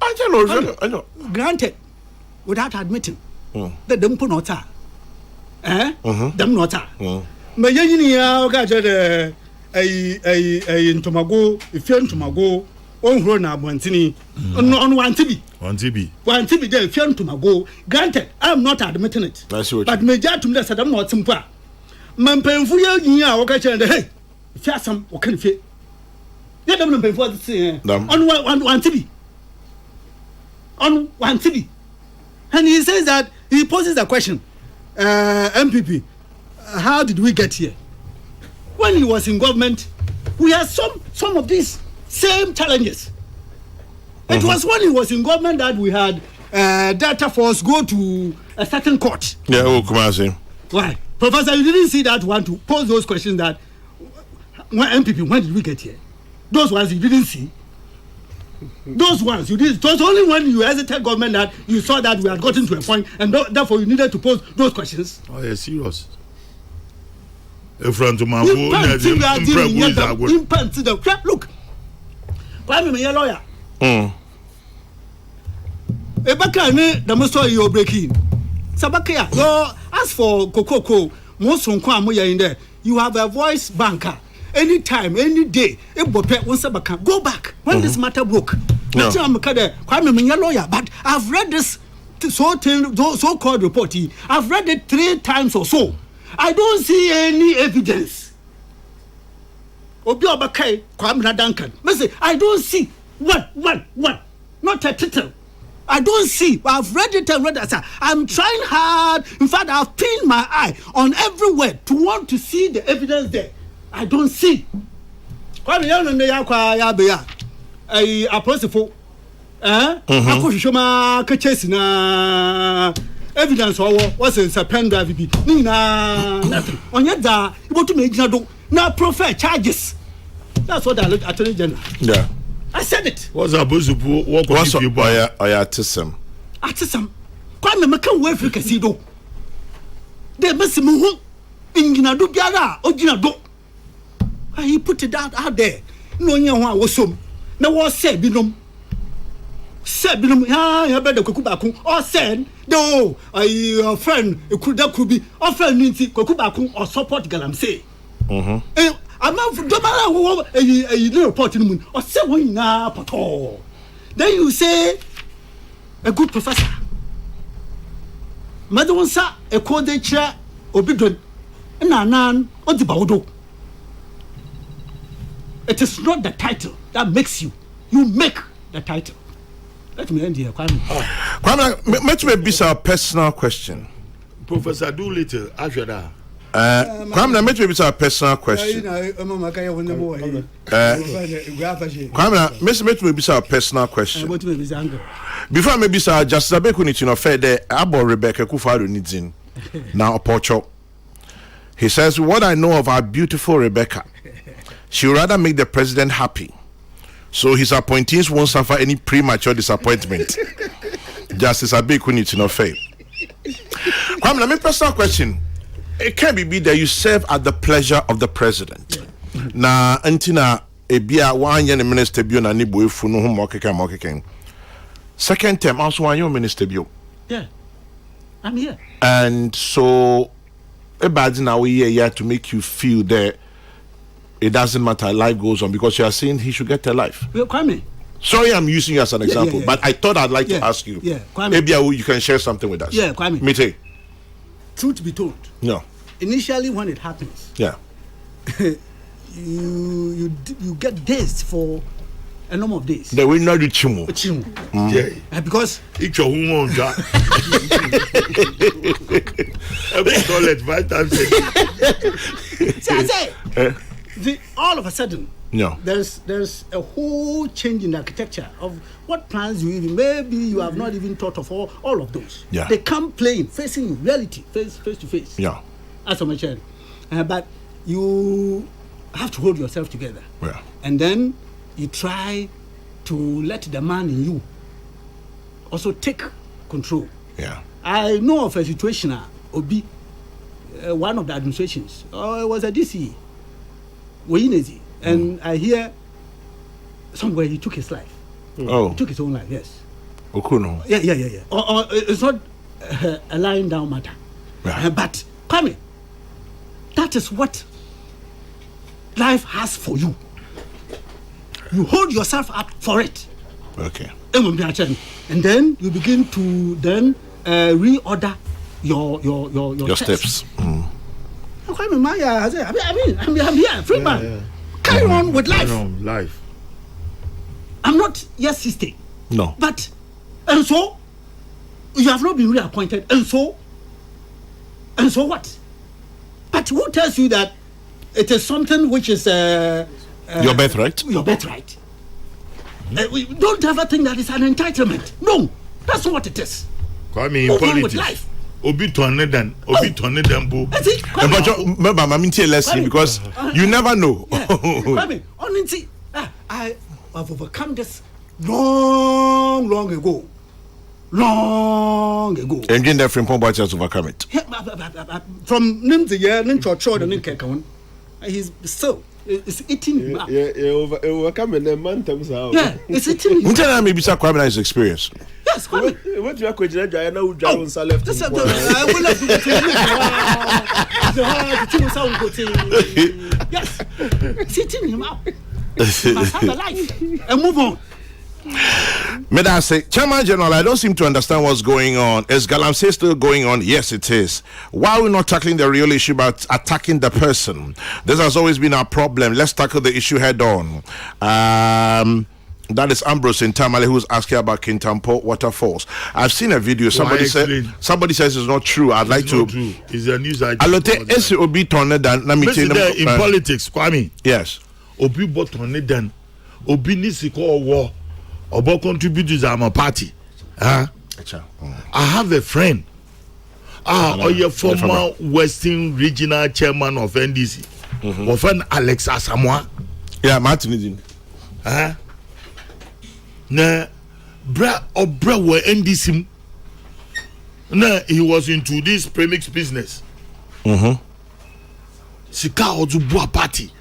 I know. Granted, without admitting, that them put not them not my engineer got a Tomago, if you're Tomago, on grown up one tinny, on one TB. One TB. One TB there, if you're Tomago, granted, I'm not admitting it. That's what. But Major to less, I'm not simple. Man, paying for you, okay, hey, if you have some, what can you let them pay for the same on one TB. On one TB. And he says that he poses a question, MPP, how did we get here? When he was in government, we had some of these same challenges. It was when he was in government that we had data force go to a certain court. Yeah, come on, why? Professor, you didn't see that one to pose those questions that MPP, when did we get here? Those ones you didn't see. Those ones you did. It was only when you hesitated government that you saw that we had gotten to a point, and therefore you needed to pose those questions. Oh, yeah, serious. In front of my look, I'm a lawyer. Ebaka, the most of your breaking. Sabakia, as for Kokrokoo, most from Kwamuya in there, you have a voice banker. Anytime, any day, go back when this matter broke. I'm a lawyer, but I've read this so-called report. I've read it 3 times or so. I don't see any evidence. I don't see one, not a title. I don't see. I've read it and read it. I'm trying hard. In fact, I've pinned my eye on every word to want to see the evidence there. I don't see. Evidence was in September. Nothing. On your da, you want to make now prefer charges. That's what I look at Attorney General. Yeah. I said it. What's up, Buzupu? What's up, boy? Autism. Autism. Kwame meka we Africa si do. They must move ingina do biara ogina do. He put it out there. No nya ho awosom. Na wo say binom. Say binom ya be the Kwaku Baako. Or said no, your friend it could be or friend nti Kwaku Baako or support Galamsey. I'm not a report in the moon or say one na pato. Then you say a good professor. Madonsa a code chair obidon nan or the baudo. It is not the title that makes you. You make the title. Let me end here, Kwame. Kwame, be a personal question. Professor Doolittle, Ashada. Kwame, maybe it's a personal question. Kwame, maybe it's a personal question. Before maybe sir, just a bit when it's fair there, about Rebecca Kufaru needs in now Porcho. He says, what I know of our beautiful Rebecca, she would rather make the president happy, so his appointees won't suffer any premature disappointment. Justice Abeku needs to know fair. Kwame, let me personal question. It can't be that you serve at the pleasure of the president. Na antina ebia one year minister bio na ni boyfu no ho mokeka. Second term also one year minister bio. Yeah. I'm here. And so a bad now we here to make you feel that it doesn't matter, life goes on, because you are saying he should get a life. Well, Kwame. Sorry, I'm using you as an example, but I thought I'd like to ask you. Yeah, Kwame. Maybe you can share something with us. Yeah, Kwame. Mite. Truth be told. No. Initially, when it happens, you get days for a number of days. They will not do chimu. Yeah. Because it's your home every toilet 5 times a day. All of a sudden, there's a whole change in the architecture of what plans you even, maybe you have not even thought of all of those. Yeah. They come playing, facing reality, face to face. Yeah. As I mentioned. But you have to hold yourself together. Yeah. And then you try to let the man in you also take control. Yeah. I know of a situation, Obi, one of the administrations, it was a DC, and I hear somewhere he took his life. Oh. He took his own life, yes. Okuno. Yeah. Or it's not a lying down matter. Right. But Kwame, that is what life has for you. You hold yourself up for it. Okay. And then you begin to then reorder your steps. Kwame, I'm here, free man. Carry on with life. I'm not yet 60. No. But, and so, you have not been reappointed, and so what? But who tells you that it is something which is your birthright? Your birthright. We don't ever think that it's an entitlement. No, that's not what it is. Kwame, in politics, Obi Tonedan, Bo. But remember, I'm lesson because you never know. Kwame, honestly, I have overcome this long ago. And then the from Pomba has overcome it. From Nimzi, Nincho, and Ninkakon, he's still it's eating him up. Overcome the man terms out. Yeah, it's eating him. Until I maybe some criminal experience. Yes, Kwame. What you are going to do? I know Jones are left. I will have to yes, it's eating him up. He must have a life and move on. May I say, Chairman General, I don't seem to understand what's going on. Is Galamsey still going on? Yes, it is. Why are we not tackling the real issue but attacking the person? This has always been our problem. Let's tackle the issue head on. That is Ambrose in Tamale who's asking about Kintampo waterfalls. I've seen a video. Somebody says it's not true. I'd like to. It's a news item. Alote esi obi tonne dan na mi in politics, Kwame. Yes. Obi bought tonne dan. Obi nisi ko war. Obo contributors are my party. I have a friend. Your former Western Regional Chairman of NDC. My friend Alex Asamoah. Yeah, Martin. Na bra were NDC. Na he was into this premix business. Sika ozubu party.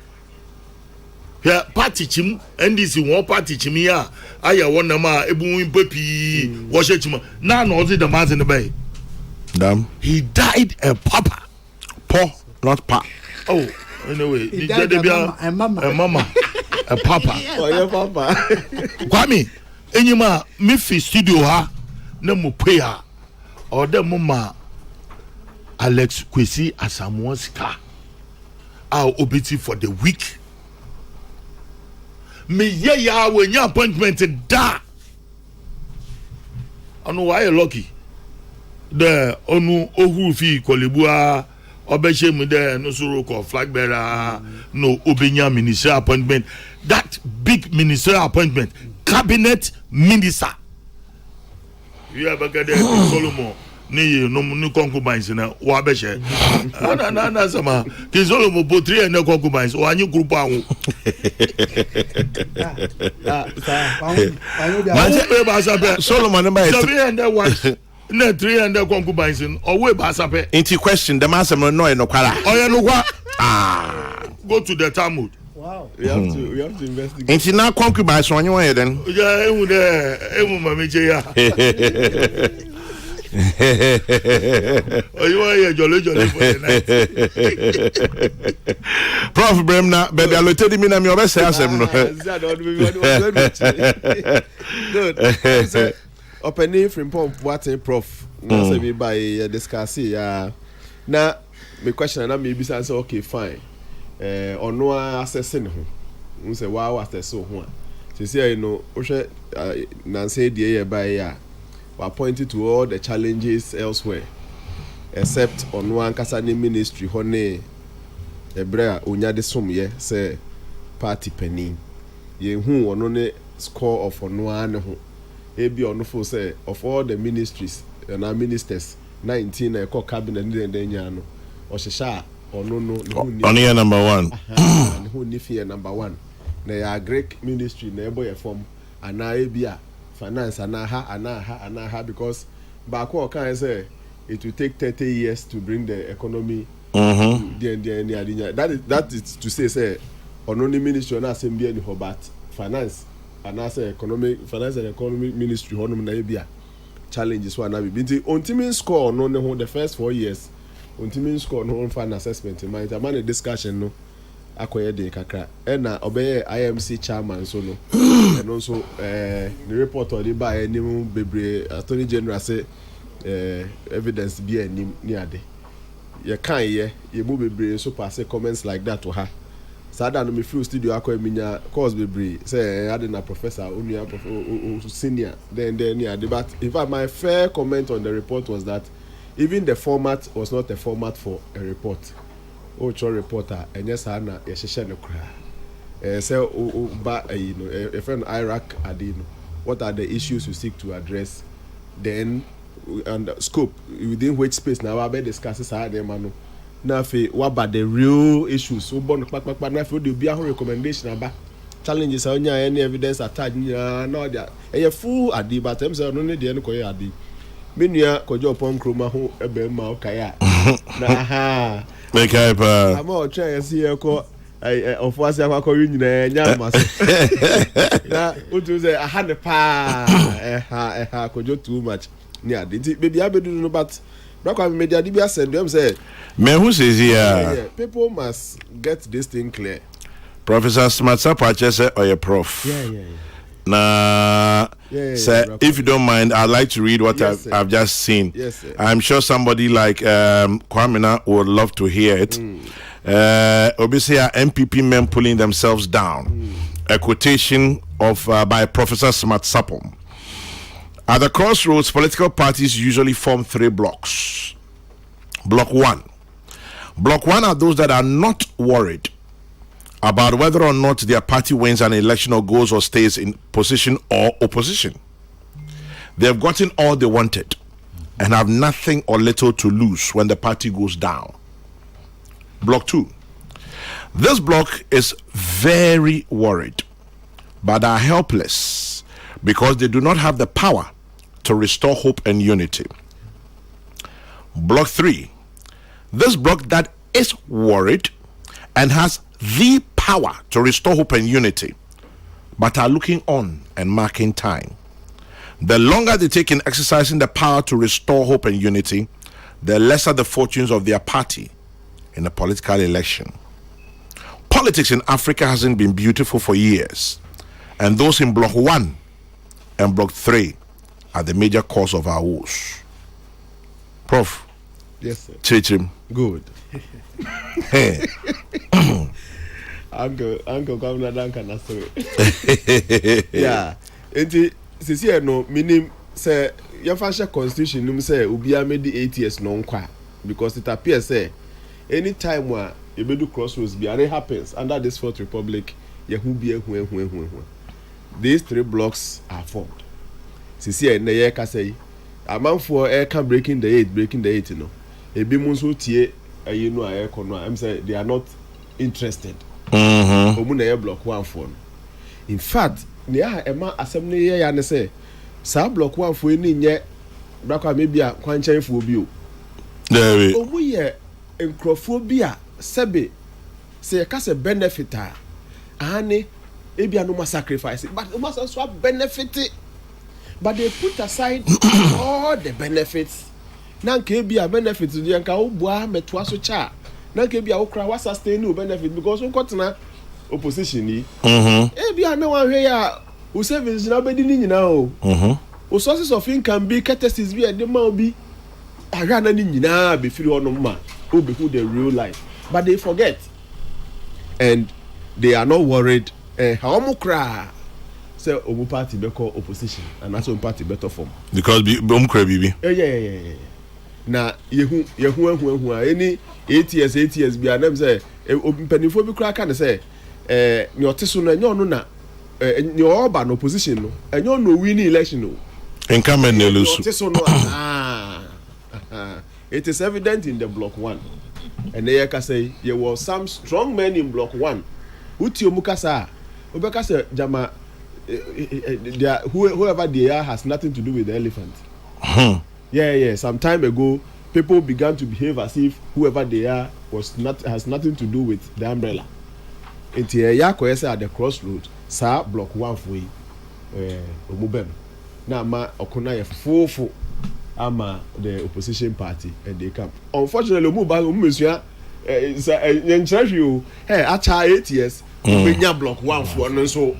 Yeah, party chim NDC one party chim ya. Aya one nama ebu impepi wash chim. Na no the man in the bay. Damn. He died a papa. Po, not pa. Oh, anyway, he died a mama. A papa. Oh, yeah, papa. Kwame, enyima me fi studio ha na mo pay ha. Or the mama Alex Kwesi Asamoah sika. Obiti for the week. Me ya when your appointment da. I know why you lucky. The onu ohu fi kolebua obeshe mu de no suru ko flag bearer no obenya ministerial appointment. That big ministerial appointment, cabinet minister. You ever get there Solomon ni no concubines na wa beshe. Na sama ki Solomon potri na concubines o anyi group ahun. Solomon number 300 wives. Na 300 concubines or we basape. Into question the master no no kwala. Oya no kwa. Go to the Talmud. Wow. We have to investigate. Into now concubines on your head then. Yeah, emu mama ya. Oh, you are jolly for the night. Prof Bremna, baby, I'll tell me I'm your best asem no. Good. Opening from what a prof. Na say me by discuss ya. Na me question na me be say okay fine. Ono assessing ho. We say wow assess so ho. Say you know, ohwe na say die ye by ya. We pointed to all the challenges elsewhere except ono ankasa ne ministry ho ne ebra onya de som ye say party penny. Ye hu ono ne score of ono ane ho. Ebi on for say of all the ministries and our ministers 19 e cabinet den nya no o hihya ono no only number 1 and who ni fear number 1 na ya Greek ministry na ebo ye form ana ebia finance ana ha because back o kan say it will take 30 years to bring the economy that is to say ono ni ministry na assembly ni hobat finance and as economic finance and economic ministry honum na ebia challenges one abi binti ontimi score no ne ho the first 4 years ontimi score no for an assessment in mind amana discussion no akoye de kakra na obeye IMC chairman so no and also the report or the by any bebre attorney general say evidence be any ni ade ye kan ye mu bebre so pass comments like that to her sada no me feel studio akoye minya course bebre say ade na professor onua senior then ni ade but in fact my fair comment on the report was that even the format was not a format for a report ocho reporter and yes na ye hye no kra say ba you know a friend Iraq adino what are the issues you seek to address then and scope within which space now we be discuss say dem no na fe what about the real issues so bon kpakpakpa na fe dey be a recommendation aba challenges onya any evidence attached na dia e full adi but em say no ne dey no koy adi menua kojo pon kroma ho ebe ma o kai a na ha make hype am o try see e ko ofo ase akwa ko nyina nya ma so na otu say aha ne pa ha kojo too much ni adi baby abedu no but Brakwa media di bia send them say me who says here people must get this thing clear. Professor Smatsa Pache say oye prof. Nah, sir, if you don't mind, I'd like to read what I've just seen. Yes, sir. I'm sure somebody like Kwamina would love to hear it. Obviously, MPP men pulling themselves down. A quotation of by Professor Smatsapom. At the crossroads, political parties usually form 3 blocks. Block 1. Block 1 are those that are not worried about whether or not their party wins an election or goes or stays in position or opposition. They have gotten all they wanted and have nothing or little to lose when the party goes down. Block 2. This block is very worried but are helpless because they do not have the power to restore hope and unity. Block 3. This block that is worried and has the power to restore hope and unity, but are looking on and marking time. The longer they take in exercising the power to restore hope and unity, the lesser the fortunes of their party in a political election. Politics in Africa hasn't been beautiful for years, and those in Block 1 and Block 3 are the major cause of our woes. Prof. Yes, sir. Chichim. Good. Hey. Uncle Governor Duncan, that's it. Yeah. And see, no, meaning, say, your fashion constitution, you say, Ubia made the 8 years non qua because it appears, say, any time where you do crossroads, be it happens under this 4th Republic, these 3 blocks are formed. See, and the year can say, a man for air can breaking the 8, you know. A bimunso tie, you know, air corner. I'm saying they are not interested. Block 1 for. In fact, near Emma assembly here and say, Sa block 1 for any yet, Brakwa maybe a quanchain for you. There we are encrophobia, Sebe, say a cast a benefiter, Annie, maybe a no more sacrifice, but it must also benefit it. But they put aside all the benefits. Nanke be a benefit to the Yanka Boa Metwaso cha. Nanke be a okra was sustain benefit because we got na opposition. Be a no one here who service nobody now. Who sources of income be courtesies be a demand be a run in na be free on man who be who the real life. But they forget. And they are not worried. How much cry? Say Obu party be call opposition and that's one party better form. Because bibi. Yeah. Na yehu any 8 years be them say penifo bi kra kan say ni oteso no enyo no na ni oba no opposition no enyo no win election no incumbent no lose. Oteso no it is evident in the block 1 and they can say there were some strong men in block 1 uti omukasa obekasa jama whoever they are has nothing to do with the elephant. Yeah. Some time ago, people began to behave as if whoever they are has nothing to do with the umbrella. Until Yakoyesa at the crossroad, Sa block 1 for omubem. Na ma okuna ye fufu ama the opposition party and they come. Unfortunately, Mubasua acha 8 years. Benya block 1 for no so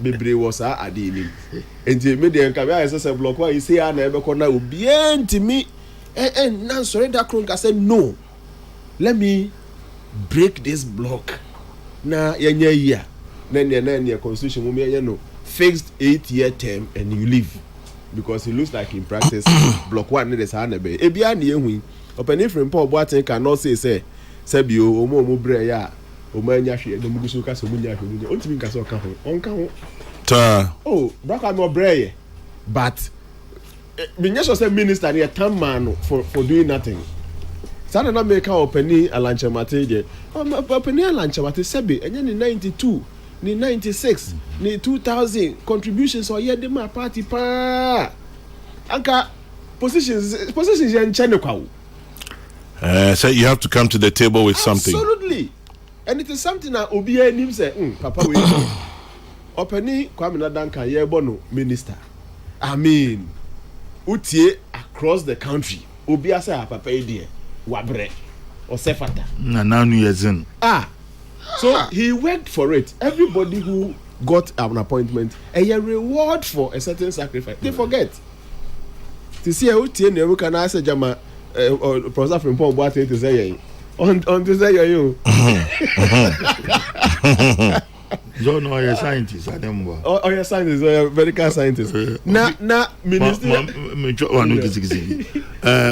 bebre was adini. Enti me dey nka be say block 1 say na ebe ko na obi ntimi na sorry that kronka said no. Let me break this block. Na yenya year. Na constitution mo me no fixed 8-year term and you leave. Because it looks like in practice block 1 need is hanebe. Ebia na ehun. Open from Paul Boateng cannot say Sebio omo bre ya omanya hwe na muguso ka so munya hwe ontimi nka so ka ho onka ho ta oh braka no bre but binya so say minister na tam man for doing nothing sana na make openi alanchemate je openi alanchemate sebe enye ni 92 ni 96 ni 2000 contributions or year dem party pa anka positions yan chene kwa. So you have to come to the table with something. Absolutely. And it is something that Obi nim say, Papa we Openi Kwame Nadanka Yebono minister. I mean, utie across the country. Obi asa Papa Edie Wabre or Sefata. Now New Year's in. So he worked for it. Everybody who got an appointment, a reward for a certain sacrifice. They forget. To see utie ne can I say Jama Professor from Paul Boateng to say on to say you. Don't know your scientist, I don't know. Oh, your scientist, or medical scientist. Na minister.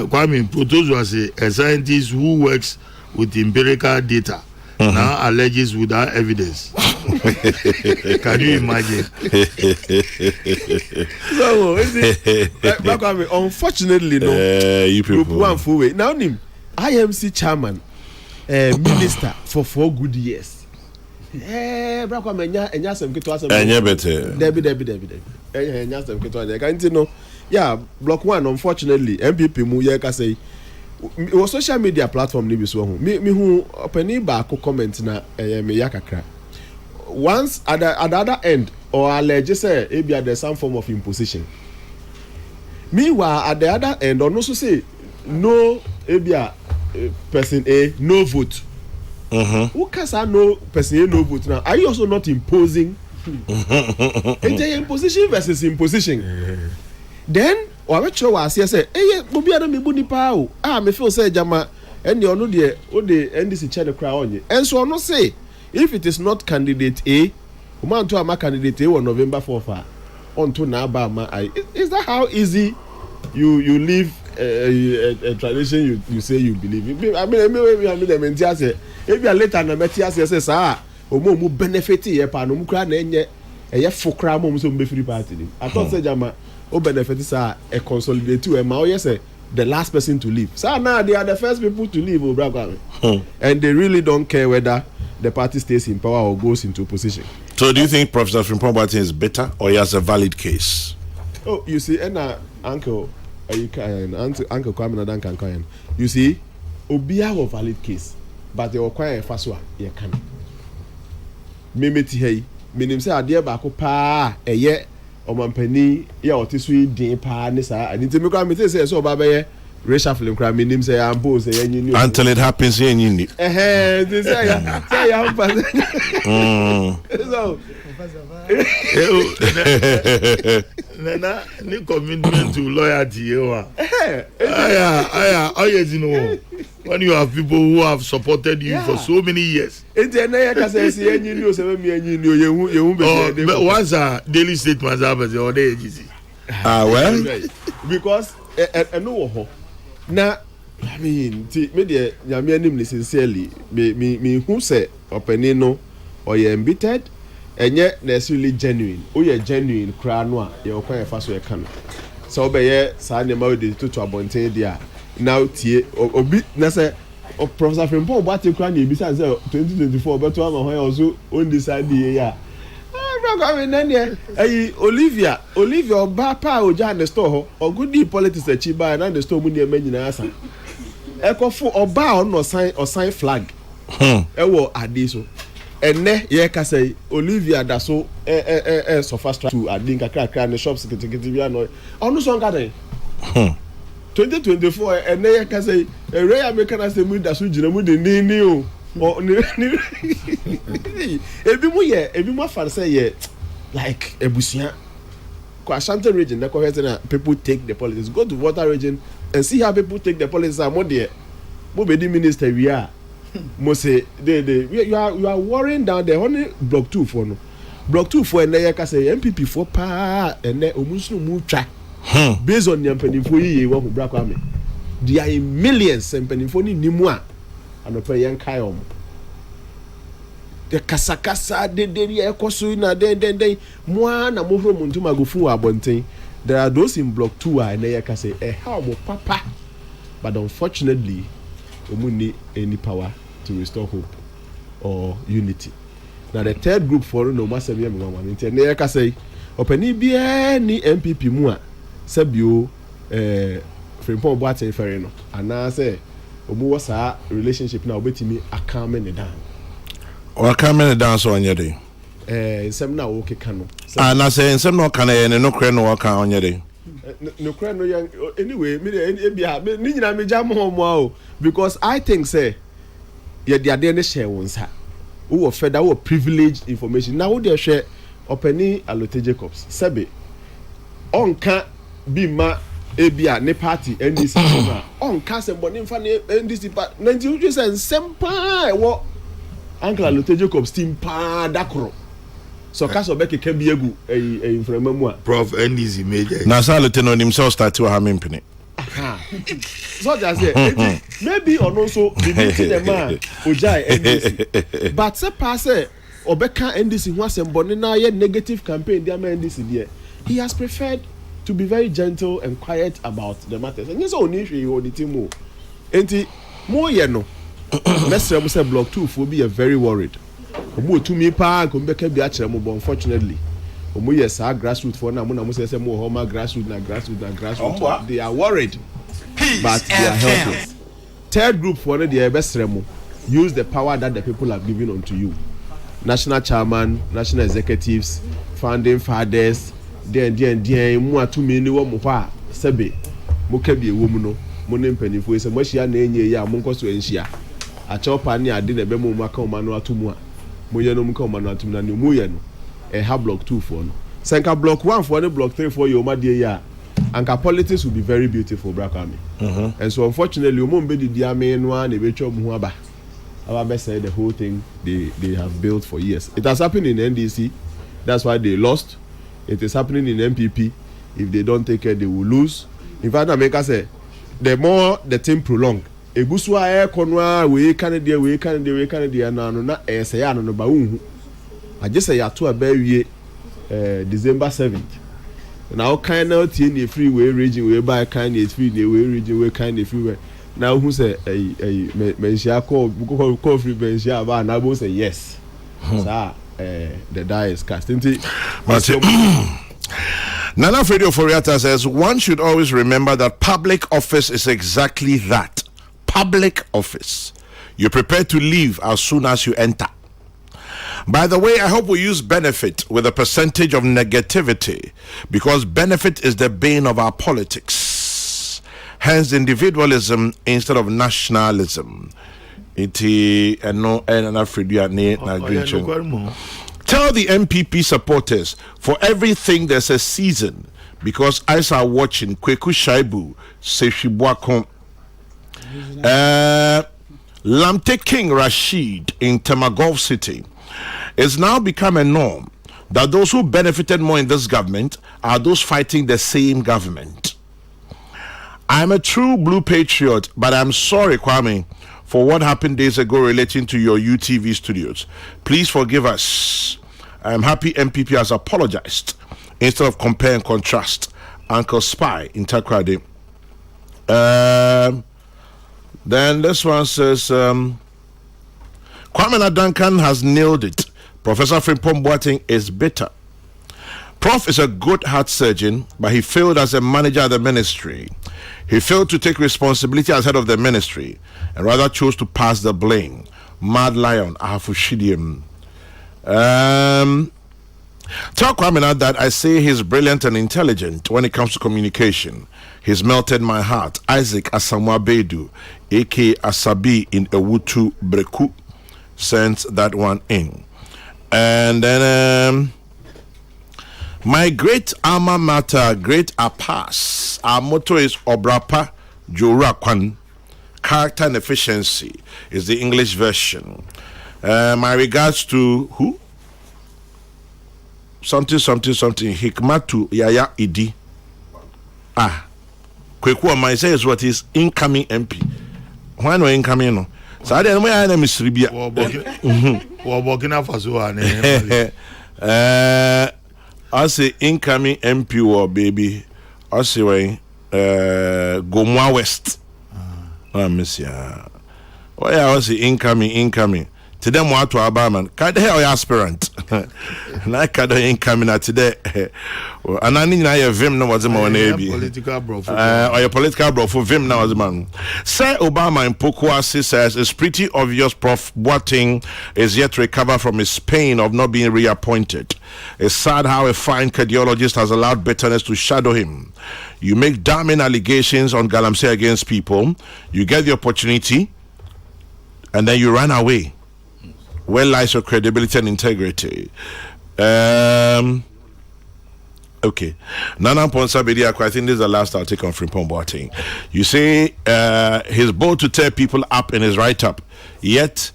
Kwame Protos was a scientist who works with empirical data. Now alleges without evidence. Can you imagine? So, unfortunately, no. You people. Now, IMC chairman, minister for 4 good years. Debbie. Yeah, block 1, unfortunately, MPP Muyeka say. It was social media platform ni biso ho me hu opani ba ko comment na me yakakra once at the other end or allege say ebia there's some form of imposition. Meanwhile at the other end or no so say no ebia person A no vote. Who can say no person A no vote now? Are you also not imposing? It's imposition versus imposition. Then or which was say bobi adam ibu nipa o me feel say jama and you no de o de NDC chair the crowd on you and so no say if it is not candidate A man to ama candidate A on November 4 onto na ba ma is that how easy you live a tradition you say you believe I mean them say if you later na metia say sir omo benefit ye pa no mu kra na enye eye fokra mo so be free party I thought say jama o benefit a consolidate to ma yes the last person to leave. So now they are the first people to leave, and they really don't care whether the party stays in power or goes into opposition. So do you think Professor Frimpong Boateng is better or he has a valid case? Oh, you see, and Uncle Kwame Nadanka, you see, Obia have a valid case, but they require a fast one. You can. Mimeti hey, minim say adia bako pa eye. Omampani ya otisui din pa ni sa ani temi kwa me say so ba be reshuffling kwa me nim say am pose say yin until it happens yin ni this say ya so Nana ni commitment to loyalty wa aya you know when you have people who have supported you for so many years once a daily statement happens or the agency well because no na I mean me de nyame anim sincerely me who say openi no or you embittered enye necessarily genuine o ye genuine kra no a ye okwan fa so ye kan so be ye sa ne ma de to abonten dia now tie obi na say Professor Frimpong Boateng kra na ebisa say 2024 beto ama ho also on decide ye ya Olivia oba pa oja na store ho ogudi politics achi ba na the store mu ne manyina asa ekofo oba on no sign flag ewo ade so ene ye ka say Olivia da so so fast track to adin kakra ne shops kitikiti bia no onu so nka den 2024 and they can say a rare American as a mood that should you know or every more fan say like a busia. Ashanti region, people take the politics. Go to water region and see how people take the politics. More there, more minister we are. Most say you are worrying down there. Only block 2 for no. Block 2 for and they can say MPP for pa and then almost no move track. Based on the penny for you, what black army. There are millions and penny for ni moi and the young Kayom. The kasakasa de ekoso na den mo na mo hro montuma go fu abonten. There are those in block 2 and they can say how mo papa, but unfortunately we need any power to restore hope or unity. Now the third group for no matter me one and they can say openi bia ni MPP mu a sabio Frimpong Boateng ferry no ana say omo was a relationship na obetimi akame ne dan. Or coming dance on your day. Some now okay cano. And I say, some no can no crane no account on your day. No crane no young anyway, me jam home because I think say yeah the idea share once ha. Who were fed our privileged information. Now they share opening Alote Jacobs. Sebe on can be ma ebia ne party NDC on can some body for NDC part 90 and sempa what Uncle Alote Jacobs team pa dakro. So Kaso Becky can be a from Prof NDC major. Now Alote on himself start to have impany. So just say maybe or also the man Ojai NDC. But se pass Obeka NDC was a bonina negative campaign there NDC there. He has preferred to be very gentle and quiet about the matters. And yes only you the team more. Enti more no. Mestre say block 2 for be very worried. Omo to me pa ko be ka bi a kire mo but unfortunately omo yes our grassroots for na mo say mo homa grassroots. They are worried. But they are helpless. Third group for the mestre mo use the power that the people have given unto you. National chairman, national executives, founding fathers, then mo atumi ni wo mo pa sebe mo ka bi ewo mu no mo ne mpanifo ese mo hia na enye ya mo nkoso enhia a chopa ni ade na be mo maka o manu atomu a mo ye no mo ka o manu atomu na ni mo ye no ha block 2 for no senka block 1 for no block 3 for you ma de ya anka politics will be very beautiful black army. And so unfortunately mo mbe di ame no a na be twa mo ho aba best say the whole thing they have built for years. It has happened in NDC, that's why they lost. It is happening in MPP. If they don't take care, they will lose. In fact, America say the more the team prolong, egusua konwa we Canada na say ya no ba unhu. I just say ya to abawie December 7th. Now kind of tie the freeway region we buy kind of free the way region we kind of freeway. Now who say menshia call free menshia ba na bo say yes. Sir, the die is cast. Nana Fredio Foriata says one should always remember that public office is exactly that. Public office. You're prepared to leave as soon as you enter. By the way, I hope we use benefit with a percentage of negativity because benefit is the bane of our politics. Hence individualism instead of nationalism. Tell the MPP supporters for everything there's a season because as are watching Kweku Shaibu Seshibwakon Lamte King Rashid in Temagov City. It's now become a norm that those who benefited more in this government are those fighting the same government. I'm a true blue patriot, but I'm sorry, Kwame, for what happened days ago relating to your UTV studios. Please forgive us. I'm happy MPP has apologized instead of compare and contrast. Uncle Spy in Takrade. Then this one says, Kwame Duncan has nailed it. Professor Frimpong Boateng is bitter. Prof is a good heart surgeon, but he failed as a manager of the ministry. He failed to take responsibility as head of the ministry and rather chose to pass the blame. Mad Lion, Ahafushidium. Tell Kwame now that I say he's brilliant and intelligent when it comes to communication. He's melted my heart. Isaac Asamoah Bedu, aka Asabi in Ewutu Breku, sent that one in. And then my great alma mater, great APAS. Our motto is Obrapa Jorakwan. Character and efficiency is the English version. My regards to who? Something Hikmatu Yaya Idi. Kokrokoo my says what is incoming MP. Why no incoming no? So I don't know where I am Sribia. Burkina Faso I say incoming MP or baby. I say way Gomwa West. Miss ya. Why I was incoming. To them what to Abaman. Can they have aspirant? Na kada incoming at today. And I need na vim no was my neighbor. Political bro. Or your political bro for vim now was man. Sir Obama in Pokwasi says it's pretty obvious Prof Boateng is yet to recover from his pain of not being reappointed. It's sad how a fine cardiologist has allowed bitterness to shadow him. You make damning allegations on Galamsey against people. You get the opportunity, and then you run away. Where lies your credibility and integrity? Okay. Nana Ponsa Bediako, I think this is the last I'll take on Frimpong Boateng. You say he's bold to tear people up in his write-up. Yet,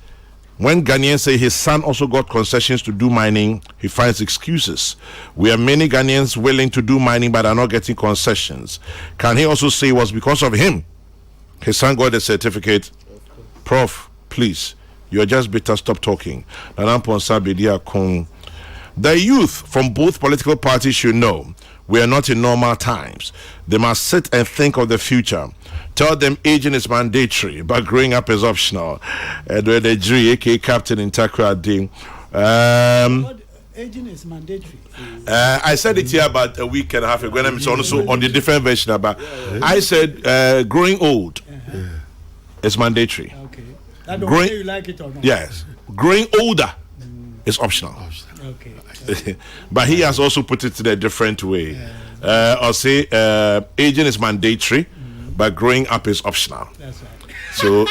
when Ghanaians say his son also got concessions to do mining, he finds excuses. We have many Ghanaians willing to do mining but are not getting concessions. Can he also say it was because of him his son got a certificate? Prof, please. You're just bitter. Stop talking. The youth from both political parties should know we are not in normal times. They must sit and think of the future. Tell them aging is mandatory, but growing up is optional. The jury, aka Captain in Takra Ding. Aging is mandatory. I said it here about a week and a half ago, and I'm also on the different version about. I said growing old is mandatory. Okay. That don't mean you like it or not. Yes. Growing older is optional. Okay. But he has also put it in a different way. Or say aging is mandatory, but growing up is optional. That's right. So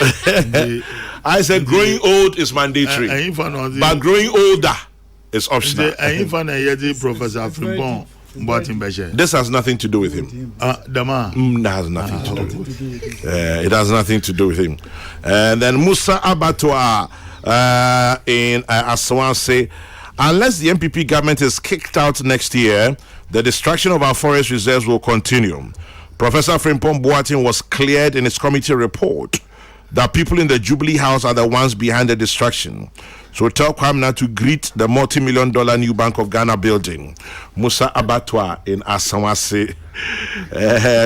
I said growing old is mandatory, but growing older is optional. Professor Frimpong. This has nothing to do with him. That has nothing to do with him. It has nothing to do with him. And then Musa Abattoir in Aswan say, unless the MPP government is kicked out next year, the destruction of our forest reserves will continue. Professor Frimpong Boateng was cleared in his committee report that people in the Jubilee House are the ones behind the destruction. So tell Kwamna to greet the multi-million-dollar new Bank of Ghana building. Musa Abattoir in Asawase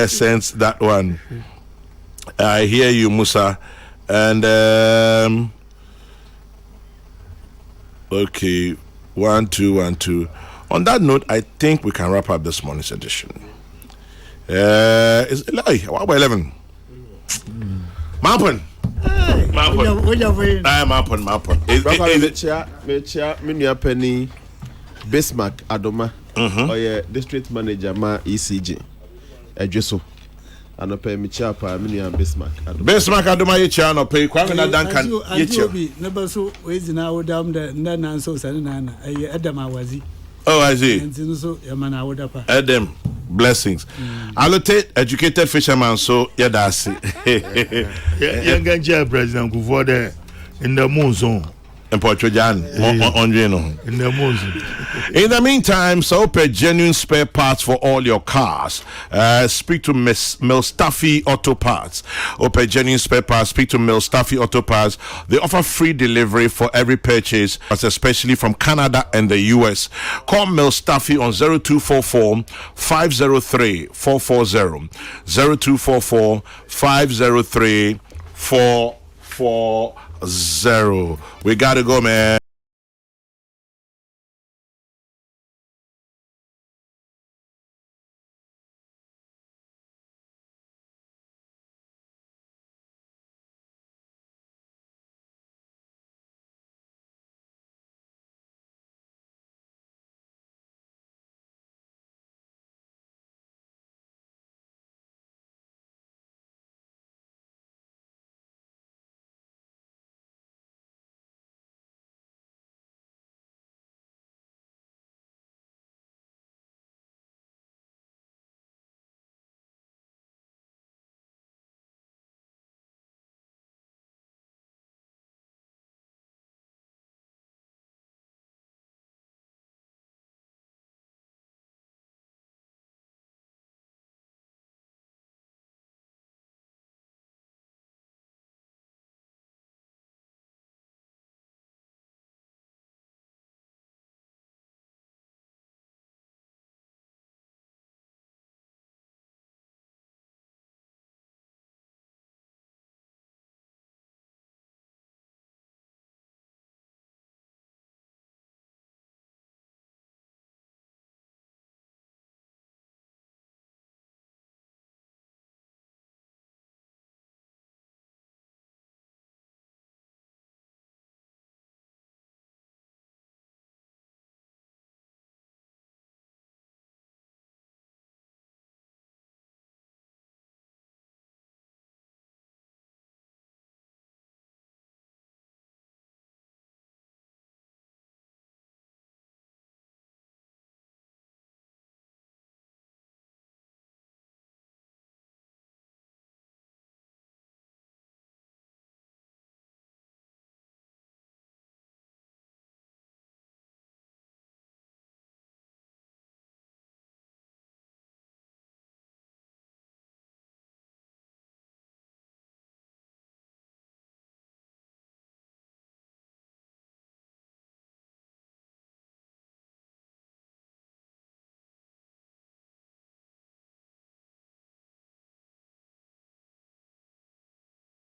sends that one. I hear you, Musa. And okay, 1 2 1 2. On that note, I think we can wrap up this morning's edition. It's 11. Mampon. Penny Bismarck Adoma, or district manager ma ECG. Ejuso. And pay me chapa, Bismarck Adoma, you channel pay Kwame Duncan. You never so ways now down the Nana so Sanana, Adama Wazi. Oh, I see. And so Yamana would up. Adam, blessings. Allocate educated fisherman, so yeah, that's it. Young President Kufuor there in the moon zone. In Portugal, in the moon. In the meantime, so pay genuine spare parts for all your cars. Speak to Miss Milstaffy Auto Parts. Pay genuine spare parts. Speak to Milstaffy Auto Parts. They offer free delivery for every purchase, especially from Canada and the US. Call Milstaffy on 0244 503 440. 0244 503 440. We gotta go, man.